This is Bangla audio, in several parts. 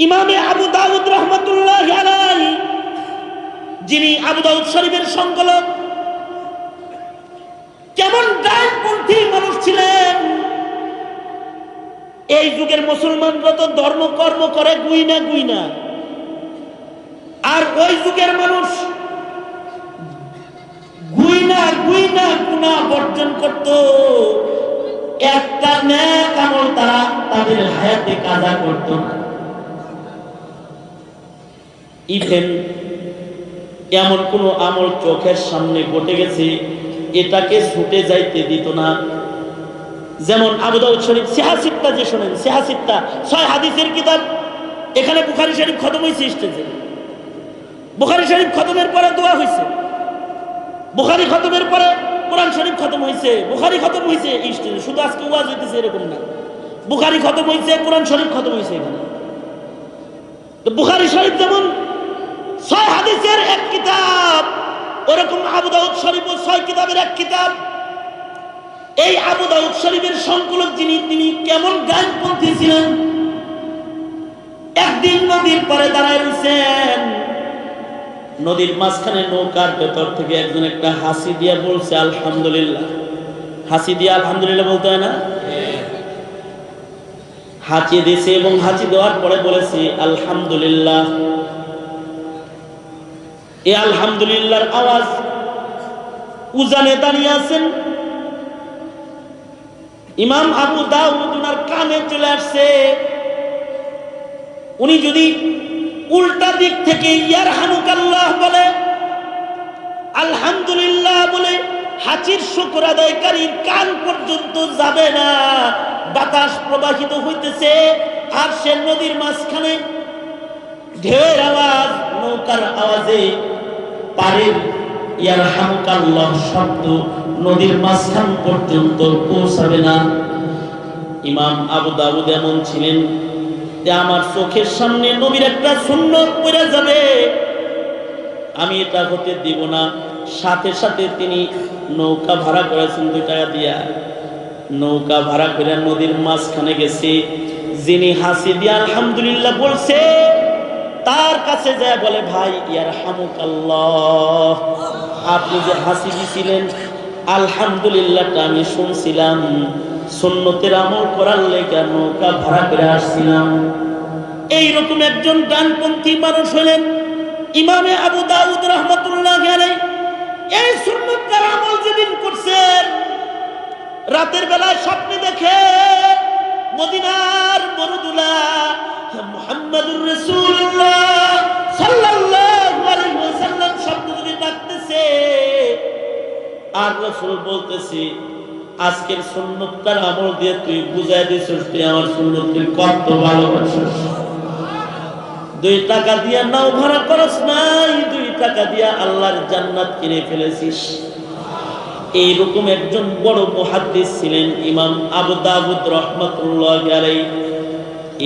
ইমামে আবু দাউদ রহমাতুল্লাহি আলাইহি, যিনি আবু দাউদ শরীফের সংকলক, কেমন ডানপন্থী মানুষ ছিলেন। এই যুগের মুসলমানরা তো ধর্ম কর্ম করে গুইনা গুইনা, আর ওই যুগের মানুষ গুইনা গুইনা গুনাহ বর্জন করত। একটা নেক আমল তারা তাদের হায়াতে কাজা করত না। ইভেন এমন কোন আমল চোখের সামনে ঘটে গেছে এটাকে ছুটে যাইতে দিত না। যেমন আবু দাউদ শরীফ সিহাসিত্তা, যে শোনেন সিহাসিত্তা 6 হাদিসের কিতাব, এখানে বুখারী শরীফ খতম হয়েছে স্টেজে। বুখারী শরীফ খতমের পরে দোয়া হয়েছে, বুখারী খতমের পরে কোরআন শরীফ খতম হয়েছে, বুখারী খতম হয়েছে স্টেজে। শুধু আজকে ওয়াজ হইতেছে এরকম না, বুখারী খতম হয়েছে, কোরআন শরীফ খতম হয়েছে এখানে। তো বুখারী শরীফ যেমন 6 হাদিসের এক কিতাব, ওরকম আবু দাউদ শরীফও 6 কিতাবের এক কিতাব। এই আবু দাউদ শরীফের সংকলক যিনি, তিনি কেমন ডানপন্থী ছিলেন। একদিন নদীর পাড়ে দাঁড়ায় রয়েছেন, নদীর মাঝখানে নৌকার ভেতর থেকে একজন একটা হাসি দিয়া বলছে আলহামদুলিল্লাহ। হাসি দিয়া আলহামদুলিল্লাহ বলতে হয় না? হাঁচি দিয়েছে এবং হাঁচি দেওয়ার পরে বলেছে আলহামদুলিল্লাহ। এই আলহামদুলিল্লাহর আওয়াজ উজানে দাঁড়িয়ে আছেন ইমাম আবু দাউদ, উনার কানে চলে আসছে। উনি যদি উল্টা দিক থেকে ইয়ারহামুকাল্লাহ বলে, আলহামদুলিল্লাহ বলে, হাঁচির শুকর আদায়কারীর কান পর্যন্ত যাবে না। বাতাস প্রবাহিত হইতেছে আর সে নদীর মাঝখানে ঢেউয়ের আওয়াজ, নৌকার আওয়াজে পারের ইয়ারহামুকাল্লাহ শব্দ নদীর মাঝখান পর্যন্ত পৌঁছাবে না। ইমাম আবু দাউদ এমন ছিলেন যে আমার চোখের সামনে নবীর একটা সুন্নত পড়ে যাবে, আমি এটা হতে দিব না। সাথে সাথে তিনি নৌকা ভাড়া করেছেন 2 টাকা দিয়া। নৌকা ভাড়া করে নদীর মাঝখানে গেছে। যিনি হাসি দিয়ে আলহামদুলিল্লাহ বলছে তার কাছে যায় বলে, ভাই ইয়ারহামুকাল্লাহ, আপনি যে হাসি দিছিলেন আলহামদুলিল্লাহটা আমি শুনছিলাম, সুন্নতের আমল করার লেগে নৌকা ভাড়া করে আসছিলাম। এইরকম একজন ডানপন্থী মানুষ হলেন ইমামে আবু দাউদ রহমাতুল্লাহি আলাইহি। এই সুন্নতের আমল যেদিন করছেন, রাতের বেলায় স্বপ্নে দেখে মদিনার মরুদুলা মুহাম্মাদুর রাসূলুল্লাহ সাল্লাল্লাহু আলাইহি ওয়াসাল্লাম শব্দ যদি ডাকতেছে, আর রাসূল বলতেছে আজকের সুন্নতটার আমল দিয়ে তুই বুঝাই দিছিস তুই আমার সুন্নতকে কত ভালোবাসিস। 2 টাকা দিয়া নাও ভাড়া করস নাই, 2 টাকা দিয়া আল্লাহর জান্নাত কিনে ফেলেছিস। এইরকম একজন বড় মুহাদ্দিস ছিলেন ইমাম আবু দাউদ রহমাতুল্লাহি আলাইহি।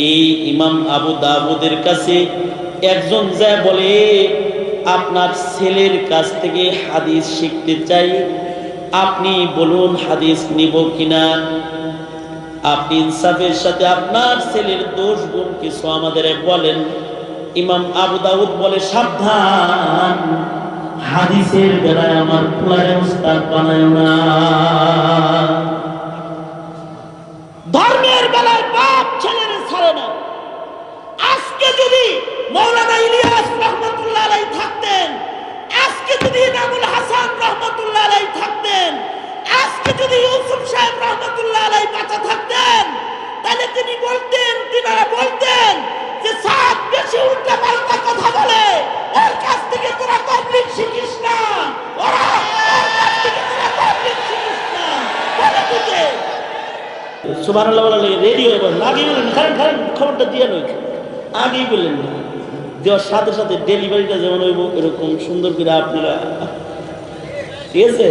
এই ইমাম আবু দাউদের কাছে একজন যায় বলে, আপনার ছেলের কাছ থেকে হাদিস শিখতে চাই, আপনি বলুন হাদিস নিব কিনা। আপনি ইনসাফের সাথে আপনার ছেলের দোষ গুণ কিছু আমাদের বলেন। ইমাম আবু দাউদ বলে, সাবধান, হাদিসের বেলায় আমার পোলারে উস্তাদ বানায় না। ধর্মের বেলায় বাপ ছেলের ছাড়ে না। আজকে যদি মাওলানা ইলিয়াস রহমাতুল্লাহ আলাইহি থাকতেন, আজকে যদি ইমামুল হাসান রহমাতুল্লাহ আলাইহি থাকতেন, আজকে যদি ইউসুফ সাহেব রহমাতুল্লাহ আলাইহি বাঁচা থাকতেন, তাহলে তিনারা বলতেন যে সাদ বেশি উল্টা পাল্টা কথা বলে, ওর কাছ থেকে তোরা তাবলীগ শিখিস না, ওর কাছ থেকে তোরা তাবলীগ শিখিস না বলে দিতে। সুবহানাল্লাহ বলে রেডি হয়ে বলেন, আগেই বলেন, কারণ খবরটা দিয়ে নয়, আগেই বললেন না, দেওয়ার সাথে সাথে ডেলিভারিটা যেমন হইব এরকম সুন্দর করে আপনারা, ঠিক আছে?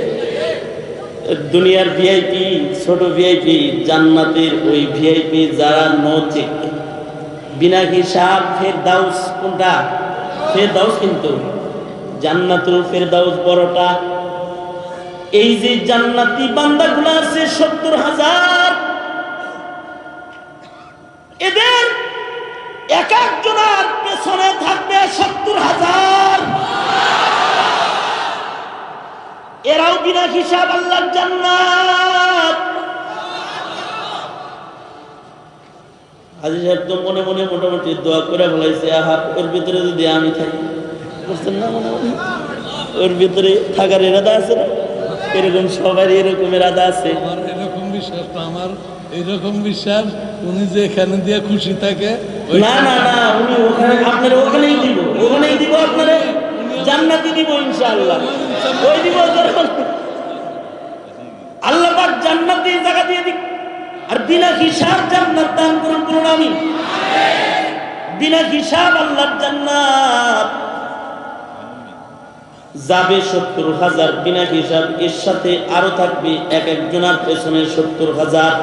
দুনিয়ার ভিআইপি, ছোট ভিআইপি, জান্নাতের ওই ভিআইপি যারা নচে বিনা হিসাব ফেরদাউস, কোনটা ফেরদাউস, কিন্তু জান্নাতুল ফেরদাউস বড়টা। এই যে জান্নাতি বান্দাগুলো আছে 70,000, এদের একা একজনের পেছনে থাকবে 70,000। এরাও বিনা হিসাব আল্লাহর জান্নাত। হাজী সাহেব তো মনে মনে মোটামুটি দোয়া করে বলাইছে, আহা ওর ভিতরে যদি আমি থাকি, বুঝছেন না, মনে মনে ওর ভিতরে থাকার ইরাদা আছে না? এরকম সবার এরকম ইরাদা আছে। আমার এরকম বিশ্বাস তো, আমার এরকম বিশ্বাস উনি যে এখানে দিয়ে খুশি থাকে। না না না, উনি ওখানে আপনার ওখানেই দিব, ওখানেই দিব, আপনারে জান্নাতি দিব ইনশাআল্লাহ। ওই দিব, আল্লাহ পাক জান্নাতি জায়গা দিয়ে দিক। আর বিনা হিসাব জান্নাত দান করুন, করুন আমি। বিনা হিসাব আল্লাহর জান্নাত যাবে 70,000 বিনা হিসাব। এর সাথে আরো থাকবে এক একজনের পেছনে 70,000।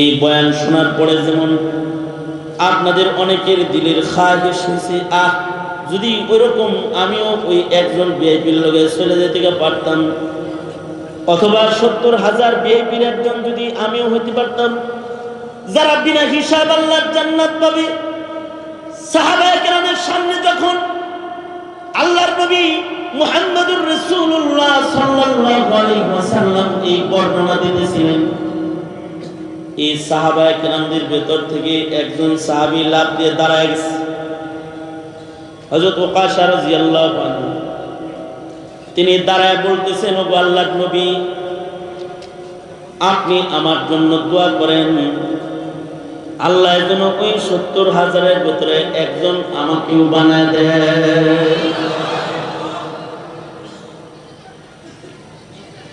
এই বয়ান শোনার পরে যেমন আপনাদের অনেকের দিলের খায়েশ হয়েছে, যদি ওইরকম আমিও ওই একজন ভিআইপির লগে চলে যেতে পারতাম, অথবা 70,000 ভিআইপির একজন যদি আমিও হইতে পারতাম, যারা বিনা হিসাব আল্লাহর জান্নাত পাবে। সাহাবায়ে কেরামের সামনে যখন আল্লাহর নবী মুহাম্মদুর রাসূলুল্লাহ সাল্লাল্লাহু আলাইহি ওয়াসাল্লাম এই বর্ণনা দিতেছিলেন, এই সাহাবায়ে কেরামদের ভেতর থেকে একজন সাহাবী লাফ দিয়ে দাঁড়ায় গেছে। হযরত ওকাশা রাদিয়াল্লাহু আনহু তিনি দাঁড়ায় বলতেছেন, ওগো আল্লাহর নবী, আপনি আমার জন্য দোয়া করেন, আল্লাহ যেন ওই 70,000-এর ভিতরে একজন আমাকেও বানায় দেয়।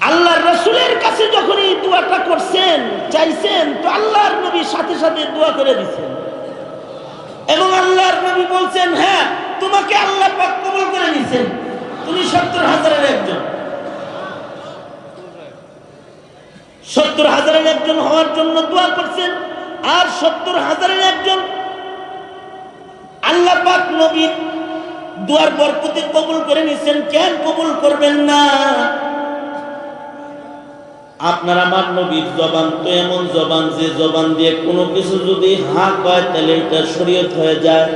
আল্লাহর রাসূলের কাছে যখন এই দোয়াটা করছেন, চাইছেন, তো আল্লাহর নবী সাথে সাথে দোয়া করে দিয়েছেন। এবং আল্লাহর নবী বলছেন, হ্যাঁ তোমাকে আল্লাহ পাক কবুল করে নিয়েছেন, তুমি 70,000-এর একজন। 70,000-এর একজন হওয়ার জন্য দোয়া করছেন। আর 70,000-এর একজন আল্লাহ পাক নবীর দুয়ার বরকতে কবুল করে নিছেন। কেন কবুল করবেন না? আপনার আমার নবীর জবান তো এমন জবান, যে জবান দিয়ে কোনো কিছু যদি হা কয় তাহলে এটা শরীয়ত হয়ে যায়,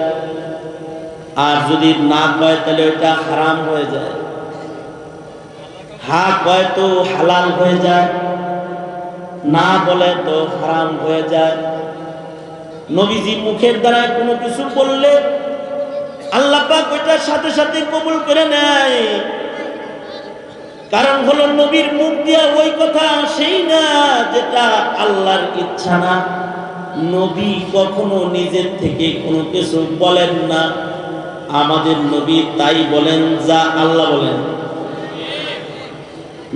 আর যদি না কয় তাহলে এটা হারাম হয়ে যায়। হা কয় তো হালাল হয়ে যায়, না বলে তো হারাম হয়ে যায়। নবীজি মুখের দ্বারা কোনো কিছু বললে আল্লাহ পাক ওইটার সাথে সাথে কবুল করে নেয়। কারণ হলো নবীর মুখ দিয়ে ওই কথা আসেই না যেটা আল্লাহর ইচ্ছা না। নবী কখনো নিজের থেকে কোনো কিছু বলেন না, আমাদের নবী তাই বলেন যা আল্লাহ বলেন।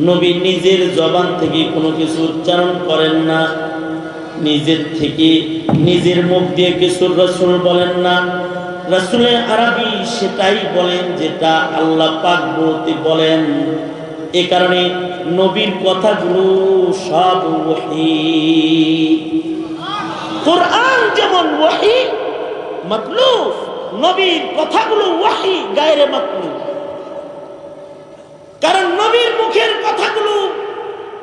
নবী নিজের জবান থেকে কোনো কিছু উচ্চারণ করেন না, নিজের থেকে নিজের মুখ দিয়ে কিছু রাসূল বলেন না। রাসূলে আরবি সেটাই বলেন যেটা আল্লাহ পাক বলতে বলেন। এ কারণে নবীর কথাগুলো সব ওহী। কোরআন যেমন ওহী মাতলুব, নবীর কথাগুলো ওহী গায়রে মাতলুব। কারণ নবীর মুখের কথাগুলো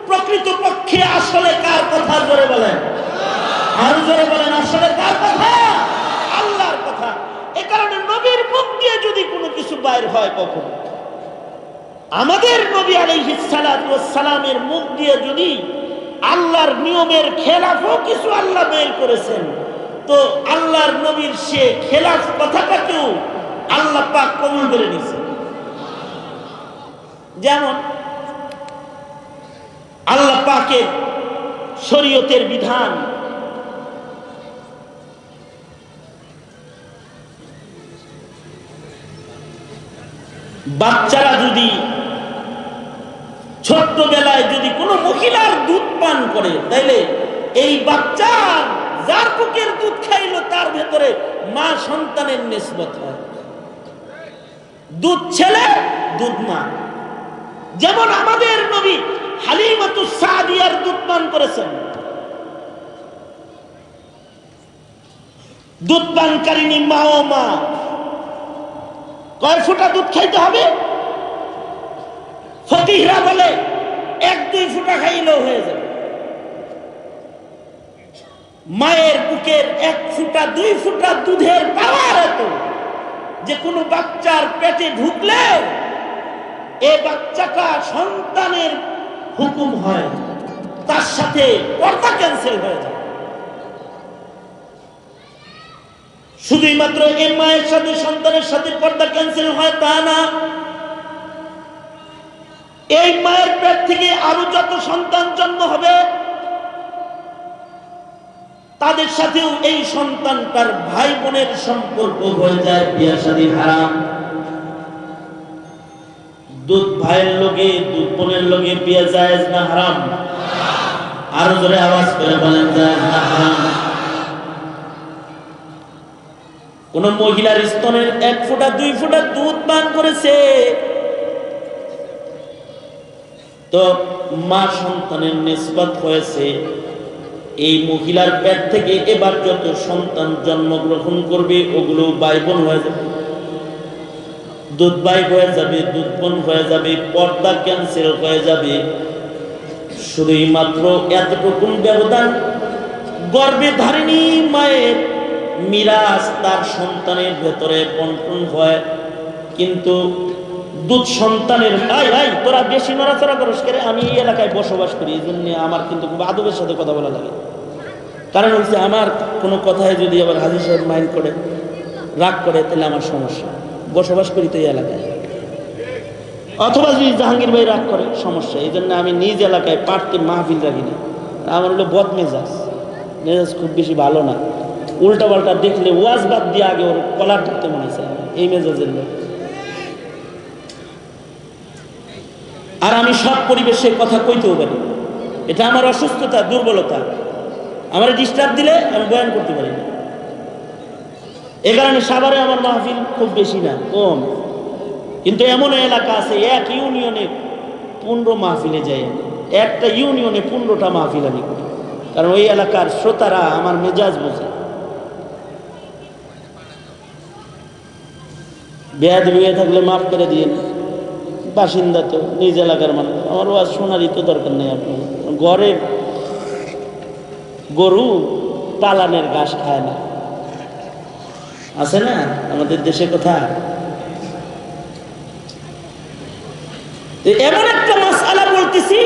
প্রকৃতপক্ষে আসলে কার কথা জোরে বলেন, আর জোরে বলেন, আসলে কার কথা? আল্লাহর কথা। এ কারণে নবীর মুখ দিয়ে যদি কোনো কিছু বাইর হয়, কখনো আমাদের নবী আলাইহিস সালাতু ওয়াস সালামের মুখ দিয়ে যদি আল্লাহর নিয়মের খেলাফও কিছু আল্লাহ বের করেছেন, তো আল্লাহর নবীর সে খেলাফ কথাটাকেও আল্লাহ পাক কবুল করে নিয়েছেন। যেমন আল্লাহ পাকের শরীয়তের বিধান বাচ্চারা যদি ছোট্টবেলায় যদি কোনো মহিলার দুধ পান করে, তাইলে এই বাচ্চা যার বুকের দুধ খাইলো তার ভেতরে মা সন্তানের নিসবত হয়। দুধ ছেলে, দুধ মা। যেমন আমাদের নবী হালিমাতুস সাদিয়ার দুধ পান করেছেন। দুধ পানকারিনী মা ও মা, কয় ফোঁটা দুধ খাইতে হবে? ফকিহরা বলে 1-2 ফোঁটা খাইলেও হয়ে যাবে। মায়ের বুকের 1 ফুটা 2 ফুটা দুধের পাওয়ার এত যে কোনো বাচ্চার পেটে ঢুকলে এই বাচ্চাটা সন্তানের হুকুম হয়, তার সাথে পর্দা ক্যান্সেল হয়ে যায়। শুধুই মাত্র এই মায়ের সাথে সন্তানের সাথে পর্দা ক্যান্সেল হয় তা না, এই মায়ের পেট থেকে আরো যত সন্তান জন্ম হবে তাদের সাথেও এই সন্তানটার ভাই বোনের সম্পর্ক হয়ে যায় বিয়ে শাদী হারাম। দুধ ভাইয়ের লগে দুধ বোনের লগে বিয়ে জায়েজ না হারাম? আরো জোরে আওয়াজ করে বলেন জায়েজ না হারাম? কোন মহিলার স্তনের 1 ফোঁটা 2 ফোঁটা দুধ পান করেছে তো মা সন্তানের নিসবত হয়েছে, এই মহিলার পেট থেকে এবার যত সন্তান জন্মগ্রহণ করবে ওগুলো ভাই বোন হয়ে যাবে, দুধ ভাই হয়ে যাবে, দুধ বোন হয়ে যাবে, পর্দা ক্যান্সেল হয়ে যাবে। শুধুই মাত্র এতটুকু ব্যবধান, গর্ভে ধারিণী মায়ের মিরাজ তার সন্তানের ভেতরে বন্টন হয়, কিন্তু দুধ সন্তানের ভাই তোরা বেশি নড়াচড়া করস করে, আমি এই এলাকায় বসবাস করি, এই জন্য আমার কিন্তু খুব আদবের সাথে কথা বলা লাগে। কারণ হচ্ছে আমার কোনো কথায় যদি আবার হাজির সাহেব মাইন্ড করে রাগ করে তাহলে আমার সমস্যা, বসবাস করি তো এই এলাকায়, অথবা যদি জাহাঙ্গীর ভাই রাগ করে সমস্যা। এই জন্য আমি নিজ এলাকায় পার্টি মাহফিল রাখি না। আমার হলো বদ মেজাজ, মেজাজ খুব বেশি ভালো না, উল্টা পাল্টা দেখলে ওয়াজ বাদ দিয়ে আগে ওর কলার ধরতে মনে হয়েছে, এই মেজাজের লোক। আর আমি সব পরিবেশে কথা কইতেও পারি, এটা আমার অসুস্থতা, দুর্বলতা। আমার ডিস্টার্ব দিলে আমি বয়ান করতে পারি না। এ কারণে সাভারে আমার মাহফিল খুব বেশি না, কম। কিন্তু এমন এলাকা আছে এক ইউনিয়নে 15 মাহফিলে যায়, একটা ইউনিয়নে 15টা মাহফিল আমি করি, কারণ ওই এলাকার শ্রোতারা আমার মেজাজ বোঝে। বেয়াদবি হয়ে থাকলে মাফ করে দিয়ে, বাসিন্দা তো নিজ এলাকার মানুষ, আমার ওয়াজ শোনারই তো দরকার নেই। আপনার ঘরে গরু পালানের ঘাস খায় না, আছে না আমাদের দেশে কথা। এমন একটা মাসআলা বলতেছি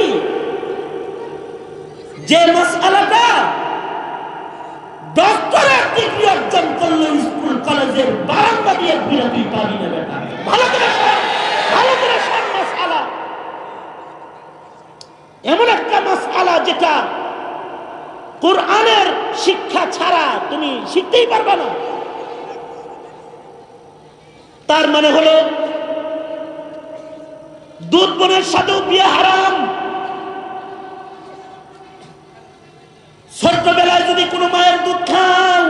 যে মাসআলাটা ডক্টরেট ডিগ্রি অর্জন করলে স্কুল কলেজের বারান্দা দিয়ে ঘুরে তুই পাবি না বেটা। ভালো করে শোন মাসআলা, এমন একটা মাসআলা যেটা কোরআনের শিক্ষা ছাড়া তুমি শিখতেই পারবে না। তার মানে হলো দুধ বোনের সাথেও বিয়ে হারাম। ছোট্টবেলায় যদি কোনো মায়ের দুধ খাও,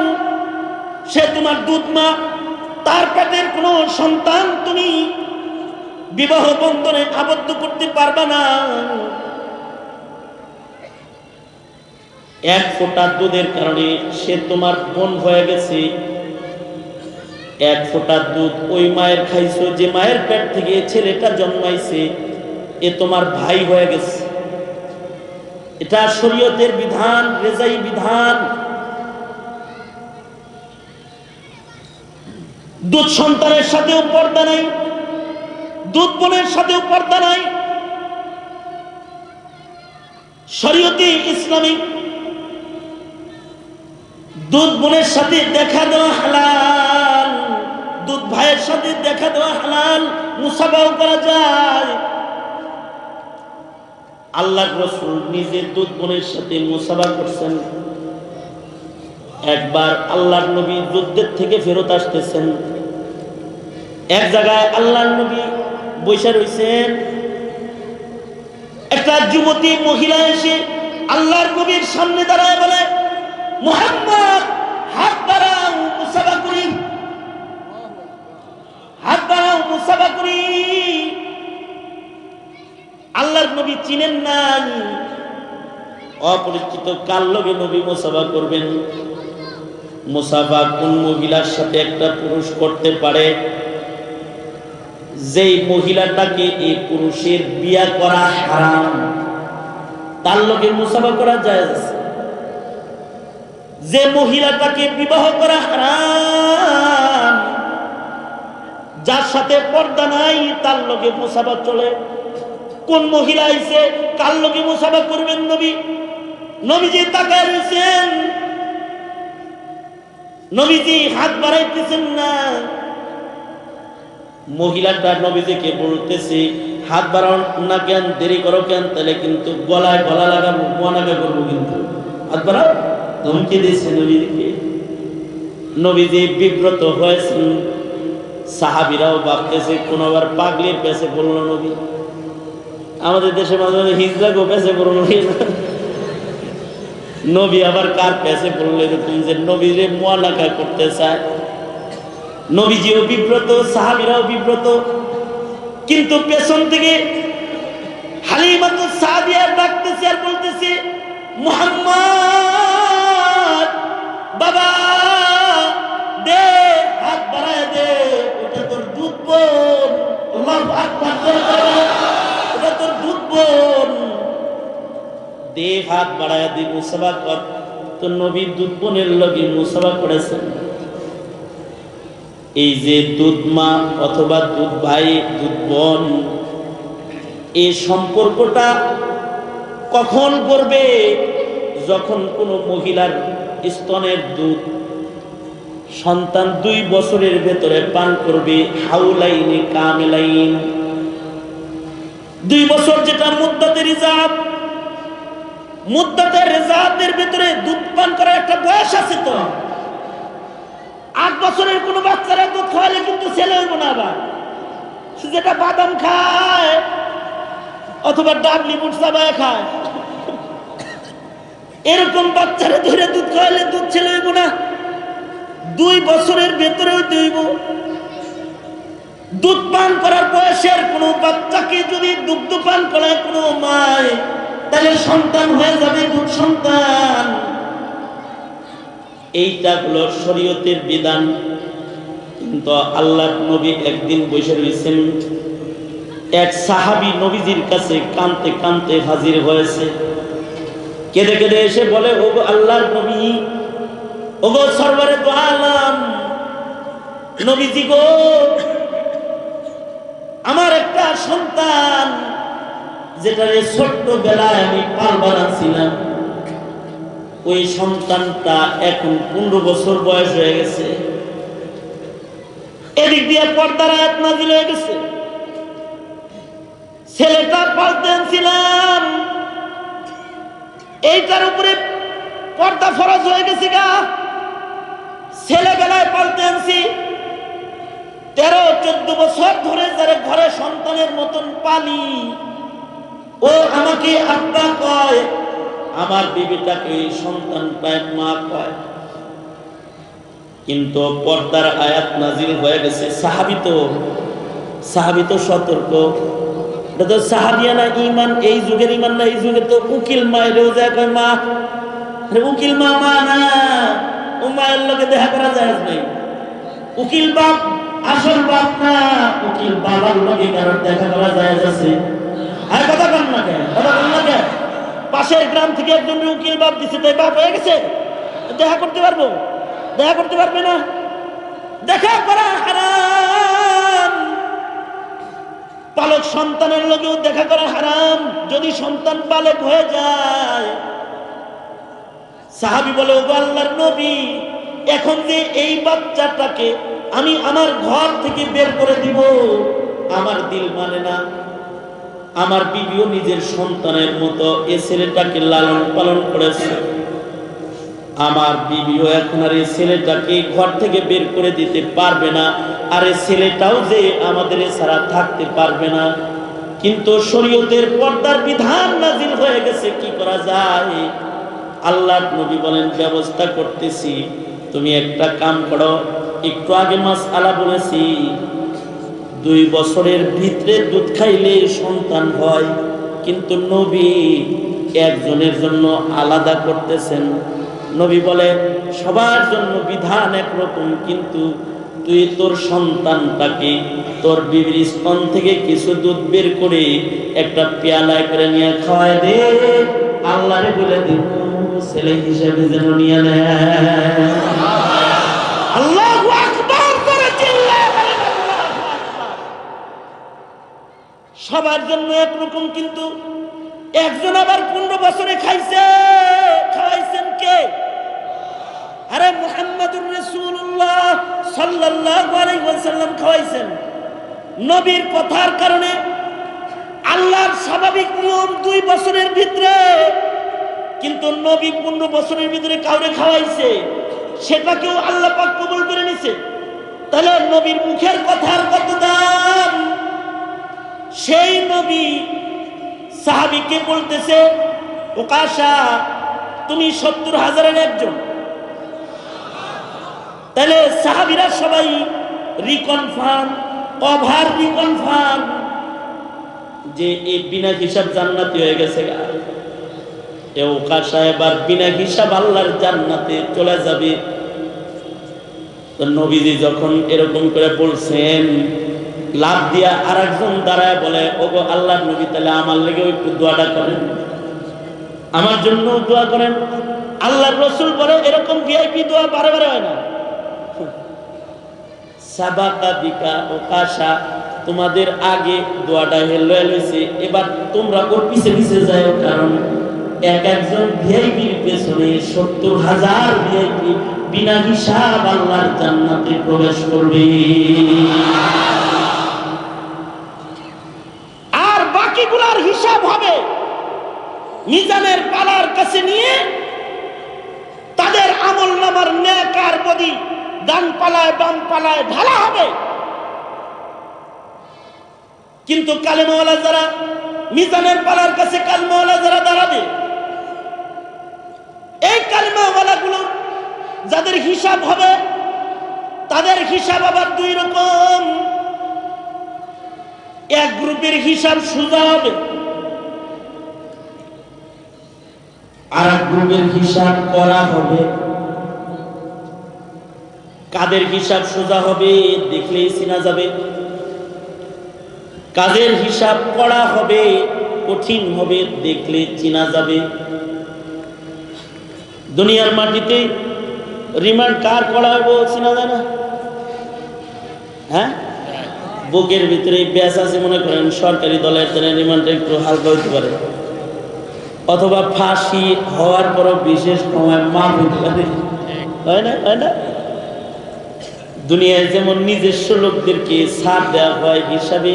সে তোমার দুধ মা, তার পেটের কোনো সন্তান তুমি বিবাহ বন্ধনে আবদ্ধ করতে পারবে না। 1 ফোঁটা দুধের কারণে সে তোমার বোন হয়ে গেছে। 1 ফোঁটা দুধ ওই মায়ের খাইছো যে মায়ের পেট থেকে ছেলেটা জন্মাইছে, এ তোমার ভাই হয়ে গেছে। এটা শরীয়তের বিধান, রেজাই বিধান। দুধ সন্তানের সাথেও পর্দা নাই, দুধ বোনের সাথেও পর্দা নাই। শরীয়তে ইসলামিক দুধ বোনের সাথে দেখা দেওয়া হালাল, দুধ ভাইয়ের সাথে দেখা দেওয়া হালাল, মুসাফাও করা যায়। আল্লাহর রাসূল নিজে দুধ বোনের সাথে মুসাফা করছেন। একবার আল্লাহর নবী যুদ্ধের থেকে ফেরত আসতেছেন, এক জায়গায় আল্লাহর নবী বসে রয়েছেন। একটা যুবতী মহিলা এসে আল্লাহর নবীর সামনে দাঁড়ায় বলে, মুহাম্মদ হাত বাড়াও মুসাফা করি, হাত বাড়াও মুসাফা করি। আল্লাহর নবী চিনেন না, অপরিচিত কার লগে নবী মুসাফা করবেন। মুসাফা কোন মহিলার সাথে একটা পুরুষ করতে পারে যেই মহিলাটাকে এই পুরুষের বিয়ে করা হারাম, তার লগে মুসাফা করা জায়েজ। যে মহিলাটাকে বিবাহ করা হারাম, যার সাথে পর্দা নাই তার লগে মুসাফা চলে। কোন মহিলা আইছে কার লগে মুসাফা করবেন নবী? নবীজি তাকায় রয়েছেন, নবীজি হাত বাড়াইতেছেন না। মহিলাটা নবীজিকে বলতেছে, হাত বাড়াও না কেন, দেরি করো কেন, তাহলে কিন্তু গলায় গলা লাগাবো, মনাগা করবো, কিন্তু হাত বাড়াও। ধমকি দিচ্ছে নবীজিকে। নবীজি বিব্রত হয়েছেন। সাহাবীরাও ভাবতেছে কোন আবার পাগলির পেছে পড়লো নবী। আমাদের দেশে মাঝে মাঝে হিজড়াকেও পেছে পড়লো নবী, আবার কার পেছে পড়লো এরকম যে নবীরে মুয়ালাকা করতে চায়। নবীজিও বিব্রত, সাহাবীরাও বিব্রত। কিন্তু পেছন থেকে হালিমাতুস সাদিয়া ডাকতেছে আর বলতেছে, মুহাম্মদ বাবা দে, হাত বাড়ায় দে, ওটা তোর দুধ বোন। আল্লাহু আকবার, ওটা তোর দুধ বোন, দে হাত বাড়ায় দি, মুসাফা কর। তো নবী দুধ বোনের লগে মুসাফা করেছেন। এই যে দুধ মা অথবা দুধ ভাই, দুধ বোন, এই সম্পর্কটা কখন করবে? যখন কোনো মহিলার স্তনের দুধ সন্তান 2 বছরের ভেতরে পান করবে। হাউলাইনি কামিলাইন, 2 বছর যেটা মুদ্দাতের রিজাত, মুদ্দাতের রিজাতের ভেতরে দুধ পান করার একটা বয়স আছে। তো 8 বছরের কোনো বাচ্চারা দুধ খাওয়ালে কিন্তু ছেলে হইব না। আবার যেটা বাদাম খায় অথবা ডাবলি বুট চাবায় খায়, এরকম বাচ্চারা ধরে দুধ খাওয়ালে দুধ ছেলে হইব না। 2 বছরের ভেতরে হইতে হইব। দুধ পান করার বয়সের কোনো বাচ্চাকে যদি দুগ্ধ পান করায় কোনো মায়, তাহলে সন্তান হয়ে যাবে দুধ সন্তান। এইটা হলো শরীয়তের বিধান। কিন্তু আল্লাহর নবী একদিন বসে রয়েছেন, এক সাহাবী নবীজির কাছে কাঁদতে কাঁদতে হাজির হয়েছে। কেঁদে কেঁদে এসে বলে, ওগো আল্লাহর নবী, ওগো সরওয়ারে দু আলম, নবীজি গো, আমার একটা সন্তান যেটারে ছোট্টবেলায় আমি পালবার ছিলাম, ওই সন্তানটা এখন 15 বছর বয়স হয়ে গেছে। এদিক দিয়ে পর্দার আয়াত নাযিল হয়ে গেছে। ছেলেটা পালতে ছিলাম, এইটার উপরে পর্দা ফরজ হয়ে গেছে গা। ছেলেবেলায় পালতে আনছি, 13-14 বছর ধরে যারা ঘরে সন্তানের মতন পালি, ও আমাকে আব্বা কয়, আমার বিবিটাকে সন্তান পায় মা কয়। কিন্তু পর্দার আয়াত নাজিল হয়ে গেছে। সাহাবী তো সতর্ক। এটা তো সাহাবিয়ানা ঈমান, এই যুগের ঈমান না। এই যুগে তো উকিল মায়েরও যায় কয় মা। উকিল মা মা না, ও মায়ের লোকে দেখা করা যায় নাই। উকিল বাপ আসল বাপ না, উকিল বাবার লোকে কারণ দেখা করা যায় আছে। আর কথা বল না কেন, কথা বল না কেন? পাশের গ্রাম থেকে একজন উকিল বাপ দিচ্ছে, তাই বাপ হয়ে গেছে, দেখা করতে পারবো? দেখা করতে পারবে না। দেখা করা হারাম। পালক সন্তানের লগেও দেখা করা হারাম যদি সন্তান বালেক হয়ে যায়। সাহাবী বলে, ওগো আল্লাহর নবী, এখন যে এই বাচ্চাটাকে আমি আমার ঘর থেকে বের করে দিব, আমার দিল মানে না। আমার বিবিও নিজের সন্তানের মতো এই ছেলেটাকে লালন পালন করেছে। আমার বিবিও এখন আর এই ছেলেটাকে ঘর থেকে বের করে দিতে পারবে না, আর এই ছেলেটাও যে আমাদের ছাড়া থাকতে পারবে না। কিন্তু শরীয়তের পর্দার বিধান নাজিল হয়ে গেছে, কি করা যায়? আল্লাহর নবী বলেন, ব্যবস্থা করতেছি, তুমি একটা কাম করো। একটু আগে মাসআলা বলেছি, 2 বছরের ভিতরে দুধ খাইলে সন্তান হয়, কিন্তু নবী একজনের জন্য আলাদা করতেছেন। নবী বলে, সবার জন্য বিধান একরকম, কিন্তু তুই তোর সন্তানটাকে তোর বিবির স্তন থেকে কিছু দুধ বের করে একটা পেয়ালায় করে নিয়ে খাওয়ায় দে। আল্লাহরে বলে দিব ছেলে হিসেবে যেন নিয়ে নেয়। আল্লাহু আকবার করে চিল্লায় বলেন আল্লাহু আকবার। সবার জন্য একরকম, কিন্তু একজন আবার 15 বছরে খাইছে। খাওয়াইছেন কে? আরে মুহাম্মাদুর রাসূলুল্লাহ সাল্লাল্লাহু আলাইহি ওয়াসাল্লাম খাওয়াইছেন। নবীর কথার কারণে আল্লাহর স্বাভাবিক নিয়ম 2 বছরের ভিতরে, কিন্তু নবী 15 বছরের ভিতরে কাউরে খাওয়াইছে, সেটাকেও আল্লাহ পাক কবুল করে নিছে। তাহলে নবীর মুখের কথার কত দাম? সেই নবী সাহাবীকে বলতেছে, ওকাশা তুমি 70,000-এর একজন। তাহলে সাহাবীরা সবাই রিকনফার্ম, ওভার রিকনফার্ম যে এই বিনা হিসাব জান্নাতি হয়ে গেছে। এ ওকাশা এবার বিনা হিসাব আল্লাহর জান্নাতে চলে যাবে। তো নবীজি যখন এরকম করে বলছেন, লাভ দিয়া আরেকজন দাঁড়ায় বলে, ওগো আল্লাহর নবী, তাহলে আমার লেগে একটু দোয়াটা করেন, আমার জন্য দোয়া করেন। আল্লাহর রাসূল বলে, এরকম ভিআইপি দোয়া বারে বারে হয় না। সাবাকা বিকা ওকাশা, তোমাদের আগে দোয়াটা হয়েছে, এবার তোমরা ওর পিছে পিছে যাও, কারণ এক একজন ভিআইপির পেছনে 70,000 ভিআইপি বিনা হিসাব আল্লাহর জান্নাতে প্রবেশ করবে। আর বাকিগুলোর হিসাব হবে মিজানের পালার কাছে নিয়ে, তাদের আমলনামার নেক আর বদি ডান পালায় বাম পালায় ঢালা হবে। কিন্তু কালেমাওয়ালা যারা, মিজানের পালার কাছে কালেমাওয়ালা যারা দাঁড়াবে, এই কালেমাওয়ালা গুলো যাদের হিসাব হবে, তাদের হিসাব আবার 2 রকম। এক গ্রুপের হিসাব সোজা হবে, আর এক গ্রুপের হিসাব করা হবে। কাদের হিসাব সোজা হবে দেখলেই চেনা যাবে, কাদের হিসাব করা হবে কঠিন হবে দেখলে চেনা যাবে। দুনিয়ার মাটিতে রিমান্ড কার করা হবে চেনা যায় না? হ্যাঁ, বুকের ভিতরে ব্যাস আছে, মনে করেন সরকারি দলের জন্য রিমান্ডটা একটু হালকা হতে পারে, অথবা ফাঁসি হওয়ার পরও বিশেষ সময় মাফ হতে পারে, হয় না? হয় না? দুনিয়ায় যেমন নিজস্ব লোকদেরকে ছাড় দেওয়া হয় হিসাবে,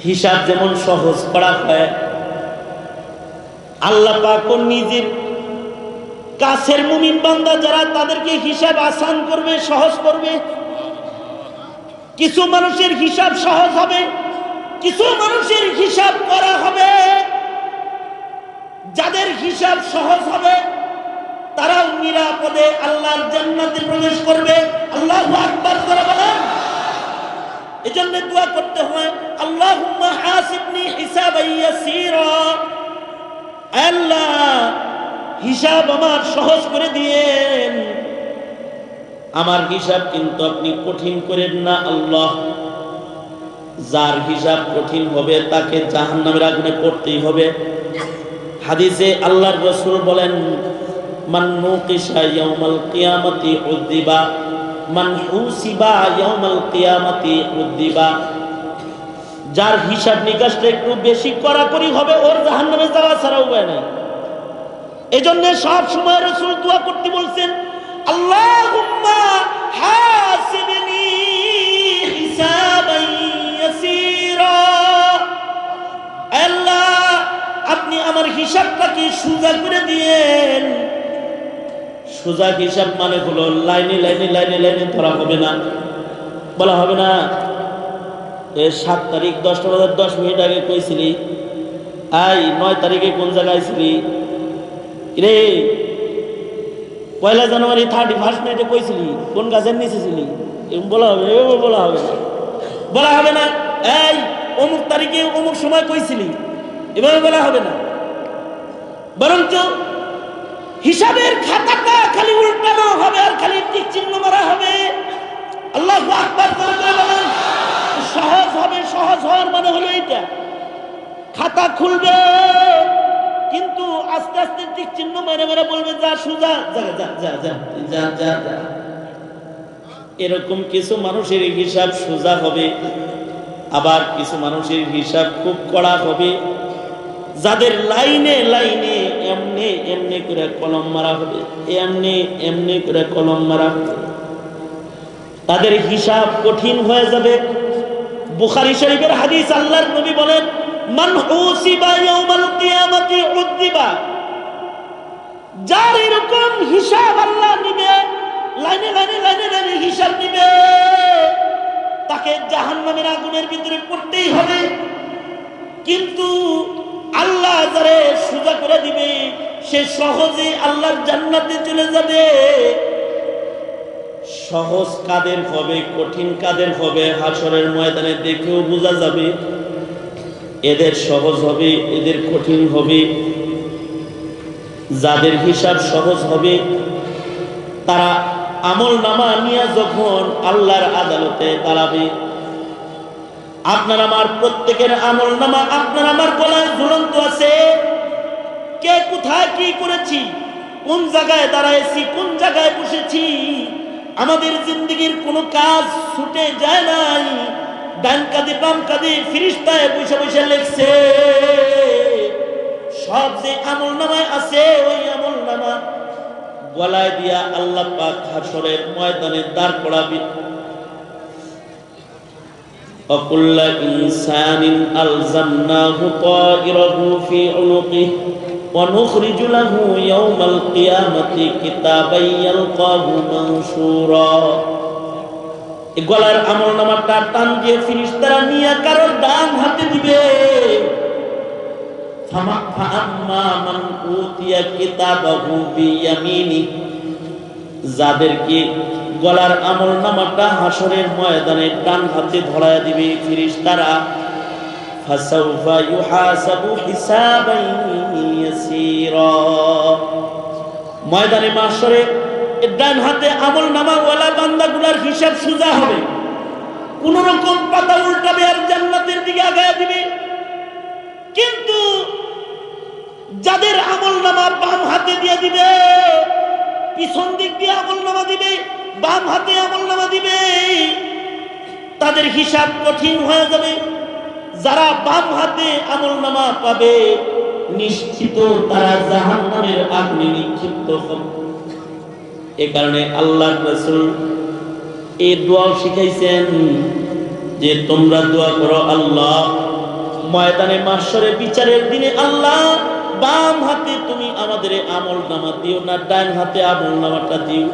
হিসাব যেমন সহজ করা হয়, আল্লাহ পাকও নিজের কাছের মুমিন বান্দা যারা, তাদেরকে হিসাব আসান করবে, সহজ করবে। কিছু মানুষের হিসাব সহজ হবে, কিছু মানুষের হিসাব করা হবে। যাদের হিসাব সহজ হবে তারাও নিরাপদে আল্লাহর জান্নাতে প্রবেশ করবে। আল্লাহু আকবার করে বলেন। এজন্য দোয়া করতে হয়, আল্লাহুম্মা হাসিবনি হিসাবান ইয়াসীরা, আল্লাহ হিসাব আমার সহজ করে দিয়েন, আমার হিসাব কিন্তু আপনি কঠিন করেন না আল্লাহ। যার হিসাব কঠিন হবে তাকে জাহান্নামের আগুনে পড়তেই হবে। হাদিসে আল্লাহর রাসূল বলেন, মান নুকিশা ইয়াউমাল কিয়ামাতি উযিবা, মান হুসিবা ইয়াউমাল কিয়ামাতি উযিবা। যার হিসাব নিকাশটা একটু বেশি কড়াকড়ি হবে, ওর জাহান্নামে যাওয়া ছাড়া উপায় নাই। এজন্য সব সময় রাসূল দোয়া করতে বলছেন, আল্লাহুম্মা হাসিবনি হিসাবান ইয়াসীরা, আল্লাহ আপনি আমার হিসাবটাকে সোজা করে দিয়েন। সোজা হিসাব মানে হলো লাইনে লাইনে লাইনে লাইনে ধরা হবে না, বলা হবে না 7 তারিখ 10টা বাজার 10 মিনিট আগে কইছিলি, আই 9 তারিখে কোন জায়গায় ছিলি রে, 1 জানুয়ারি 31 মিনিটে কইছিলি, কোন গাছের নিচে ছিলি, এরকম বলা হবে? বলা হবে না, বলা হবে না এই অমুক তারিখে অমুক সময় কইছিলি, এভাবে বলা হবে না। বরঞ্চ হিসাবের খাতাটা খালি উল্টানো হবে, আর খালি টিক চিহ্ন মারা হবে। আল্লাহু আকবার করে বলেন। সহজ হবে, সহজ হওয়ার মানে হলো এইটা, খাতা খুলবে কিন্তু আস্তে আস্তে টিক চিহ্ন মেরে মেরে বলবে যা সোজা যা যা যা যা যা যা যা। এরকম কিছু মানুষের হিসাব সোজা হবে, আবার কিছু মানুষের হিসাব খুব কড়া হবে, যাদের লাইনে লাইনে এমনি এমনি করে কলম মারা হবে, এমনি এমনি করে কলম মারা হবে, তাদের হিসাব কঠিন হয়ে যাবে। বুখারী শরীফের হাদিস, আল্লাহর নবী বলেন, মান হুসিবা ইয়াউমাল কিয়ামাতি উযিবা, যার এরকম হিসাব আল্লাহ নিবে, লাইনে লাইনে লাইনে লাইনে হিসাব নিবে, তাকে জাহান্নামের আগুনের ভিতরে পড়তেই হবে। কিন্তু আল্লাহ যারে সোজা করে দিবে, সে সহজে আল্লাহর জান্নাতে চলে যাবে। সহজ কাদের হবে, কঠিন কাদের হবে, হাসরের ময়দানে দেখেও বোঝা যাবে। এদের সহজ হবে, এদের কঠিন হবে। যাদের হিসাব সহজ হবে, তারা আমল নামা নিয়ে যখন আল্লাহর আদালতে দাঁড়াবে, আপনার আমার প্রত্যেকের আমল নামা আপনার আমার গলায় ঝুলন্ত আছে। কে কোথায় কি করেছি, কোন জায়গায় দাঁড়াইছি, কোন জায়গায় বসেছি, আমাদের জিন্দগির কোনো কাজ ছুটে যায় নাই। ডান কাঁধে বাম কাঁধে ফিরিস্তায় বসে বসে লিখছে। সব যে আমল নামায় আছে, ওই আমল নামা গলায় দিয়া আল্লাহ পাক হাসরের ময়দানে দাঁড় করাবে। وكل إنسان ألزمناه طائره في عنقه ونخرج له يوم القيامة كتابا يلقاه منشورا। গলার আমল নামাটা টান দিয়ে ফেরেশতারা নিয়ে কারোর ডান হাতে দিবে। ফাআম্মা মান উতিয়া কিতাবাহু বিয়ামিনি, যাদেরকে গলার আমল নামাটা হাসরের ময়দানে ডান হাতে ধরায় দিবে ফেরেশতারা, ফাসাউফা ইউহাসাবু হিসাবান ইয়াসীরা। ময়দানে মাহশরে ডান হাতে আমল নামাওয়ালা বান্দাগুলার হিসাব সোজা হবে, কোন রকম পাতা উল্টাবে আর জান্নাতের দিকে আগায় দিবে। কিন্তু যাদের আমল নামা বাম হাতে দিয়ে দিবে, পিছন দিক দিয়ে আমল নামা দিবে, বাম হাতে আমল নামা দিবে, তাদের হিসাব কঠিন হয়ে যাবে। যারা বাম হাতে আমল নামা পাবে, নিশ্চিত তারা জাহান্নামের আগুনে নিক্ষিপ্ত হবে। এ কারণে আল্লাহর রাসূল এই দোয়া শিখাইছেন যে তোমরা দোয়া করো, আল্লাহ ময়দানে মাহশরে বিচারের দিনে আল্লাহ বাম হাতে তুমি আমাদের আমল নামা দিও না, ডান হাতে আমল নামাটা দিও।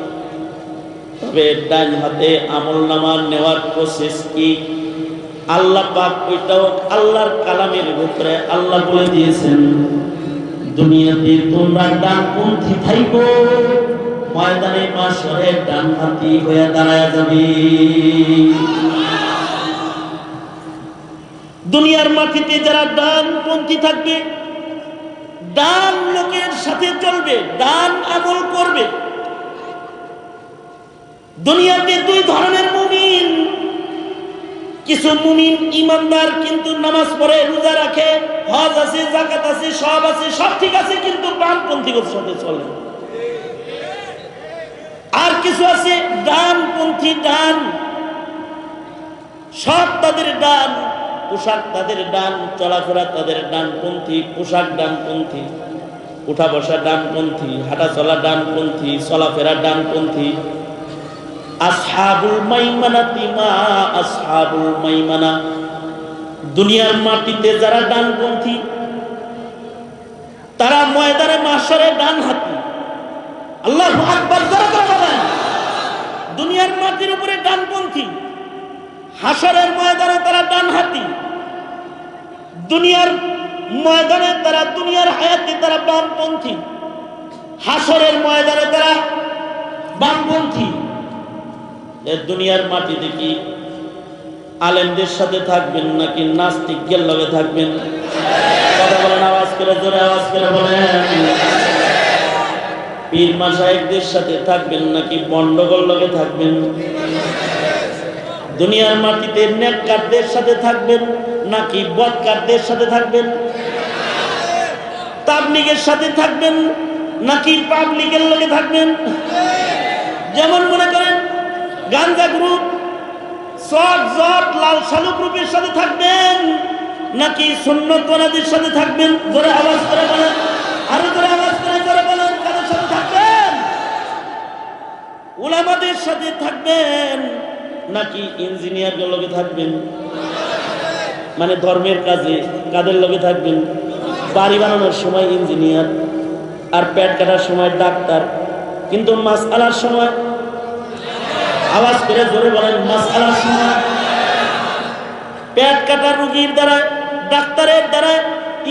তবে ডান হাতে আমল নামা নেওয়ার প্রসেস কি, আল্লাহ পাক ওইটাও আল্লাহর কালামের ভিতরে আল্লাহ বলে দিয়েছেন, দুনিয়াতে তোমরা ডানপন্থী থাইকো, ময়দানে মাহশরে ডানহাতি হয়ে দাঁড়ায় যাবে। দুনিয়ার মাটিতে যারা ডানপন্থী থাকবে, ডান লোকের সাথে চলবে, ডান আমল করবে। দুনিয়াতে দুই ধরনের মুমিন, কিছু মুমিন ইমানদার কিন্তু নামাজ পড়ে, রোজা রাখে, হজ আছে, যাকাত আছে, সব আছে, সব ঠিক আছে, কিন্তু ডানপন্থীর সাথে চলে। আর কিছু আছে ডানপন্থী, ডান সব তাদের ডান, পোশাক তাদের ডান, চলাফেরা তাদের ডানপন্থী, পোশাক ডানপন্থী, উঠা বসা ডানপন্থী, হাঁটা চলা ডানপন্থী, চলাফেরা ডানপন্থী। আসহাবুল মাইমানাতি মা আসহাবুল মাইমানা, দুনিয়ার মাটিতে যারা ডানপন্থী তারা ময়দানে মাহশরে ডানহাতি। আল্লাহু আকবার, যারা বলেন দুনিয়ার মাটির উপরে ডানপন্থী, হাসরের ময়দানে তারা ডানহাতি। দুনিয়ার ময়দানে তারা, দুনিয়ার হায়াতে তারা বামপন্থী, হাসরের ময়দানে তারা বামপন্থী। দুনিয়ার মাটিতে কি আলেমদের সাথে থাকবেন নাকি নাস্তিকদের লগে থাকবেন? কথা বলেন, আওয়াজ করে, জোরে আওয়াজ করে বলেন। পীর মাশায়েখদের সাথে থাকবেন নাকি বন্ডগোল লগে থাকবেন? দুনিয়ার মাটিতে নেককারদের সাথে থাকবেন নাকি বদকারদের সাথে থাকবেন? তাবলীগের সাথে থাকবেন নাকি পাবলিকের লগে থাকবেন? যেমন মনে করেন গাঞ্জা গ্রুপ, শর্ট জট, লাল শালু গ্রুপের সাথে থাকবেন নাকি সুন্নত ওয়ালাদের সাথে থাকবেন? জোরে আওয়াজ করে বলেন, আরো জোরে আওয়াজ করে জোরে বলেন, কাদের সাথে থাকবেন? উলামাদের সাথে থাকবেন নাকি ইঞ্জিনিয়ারদের লগে থাকবেন? মানে ধর্মের কাজে কাদের লগে থাকবেন? বাড়ি বানানোর সময় ইঞ্জিনিয়ার, আর পেট কাটার সময় ডাক্তার, কিন্তু মাসআলার সময়, আওয়াজ করে জোরে বলেন, মাসআলার সময় পেট কাটার রোগীর দ্বারা, ডাক্তারের দ্বারা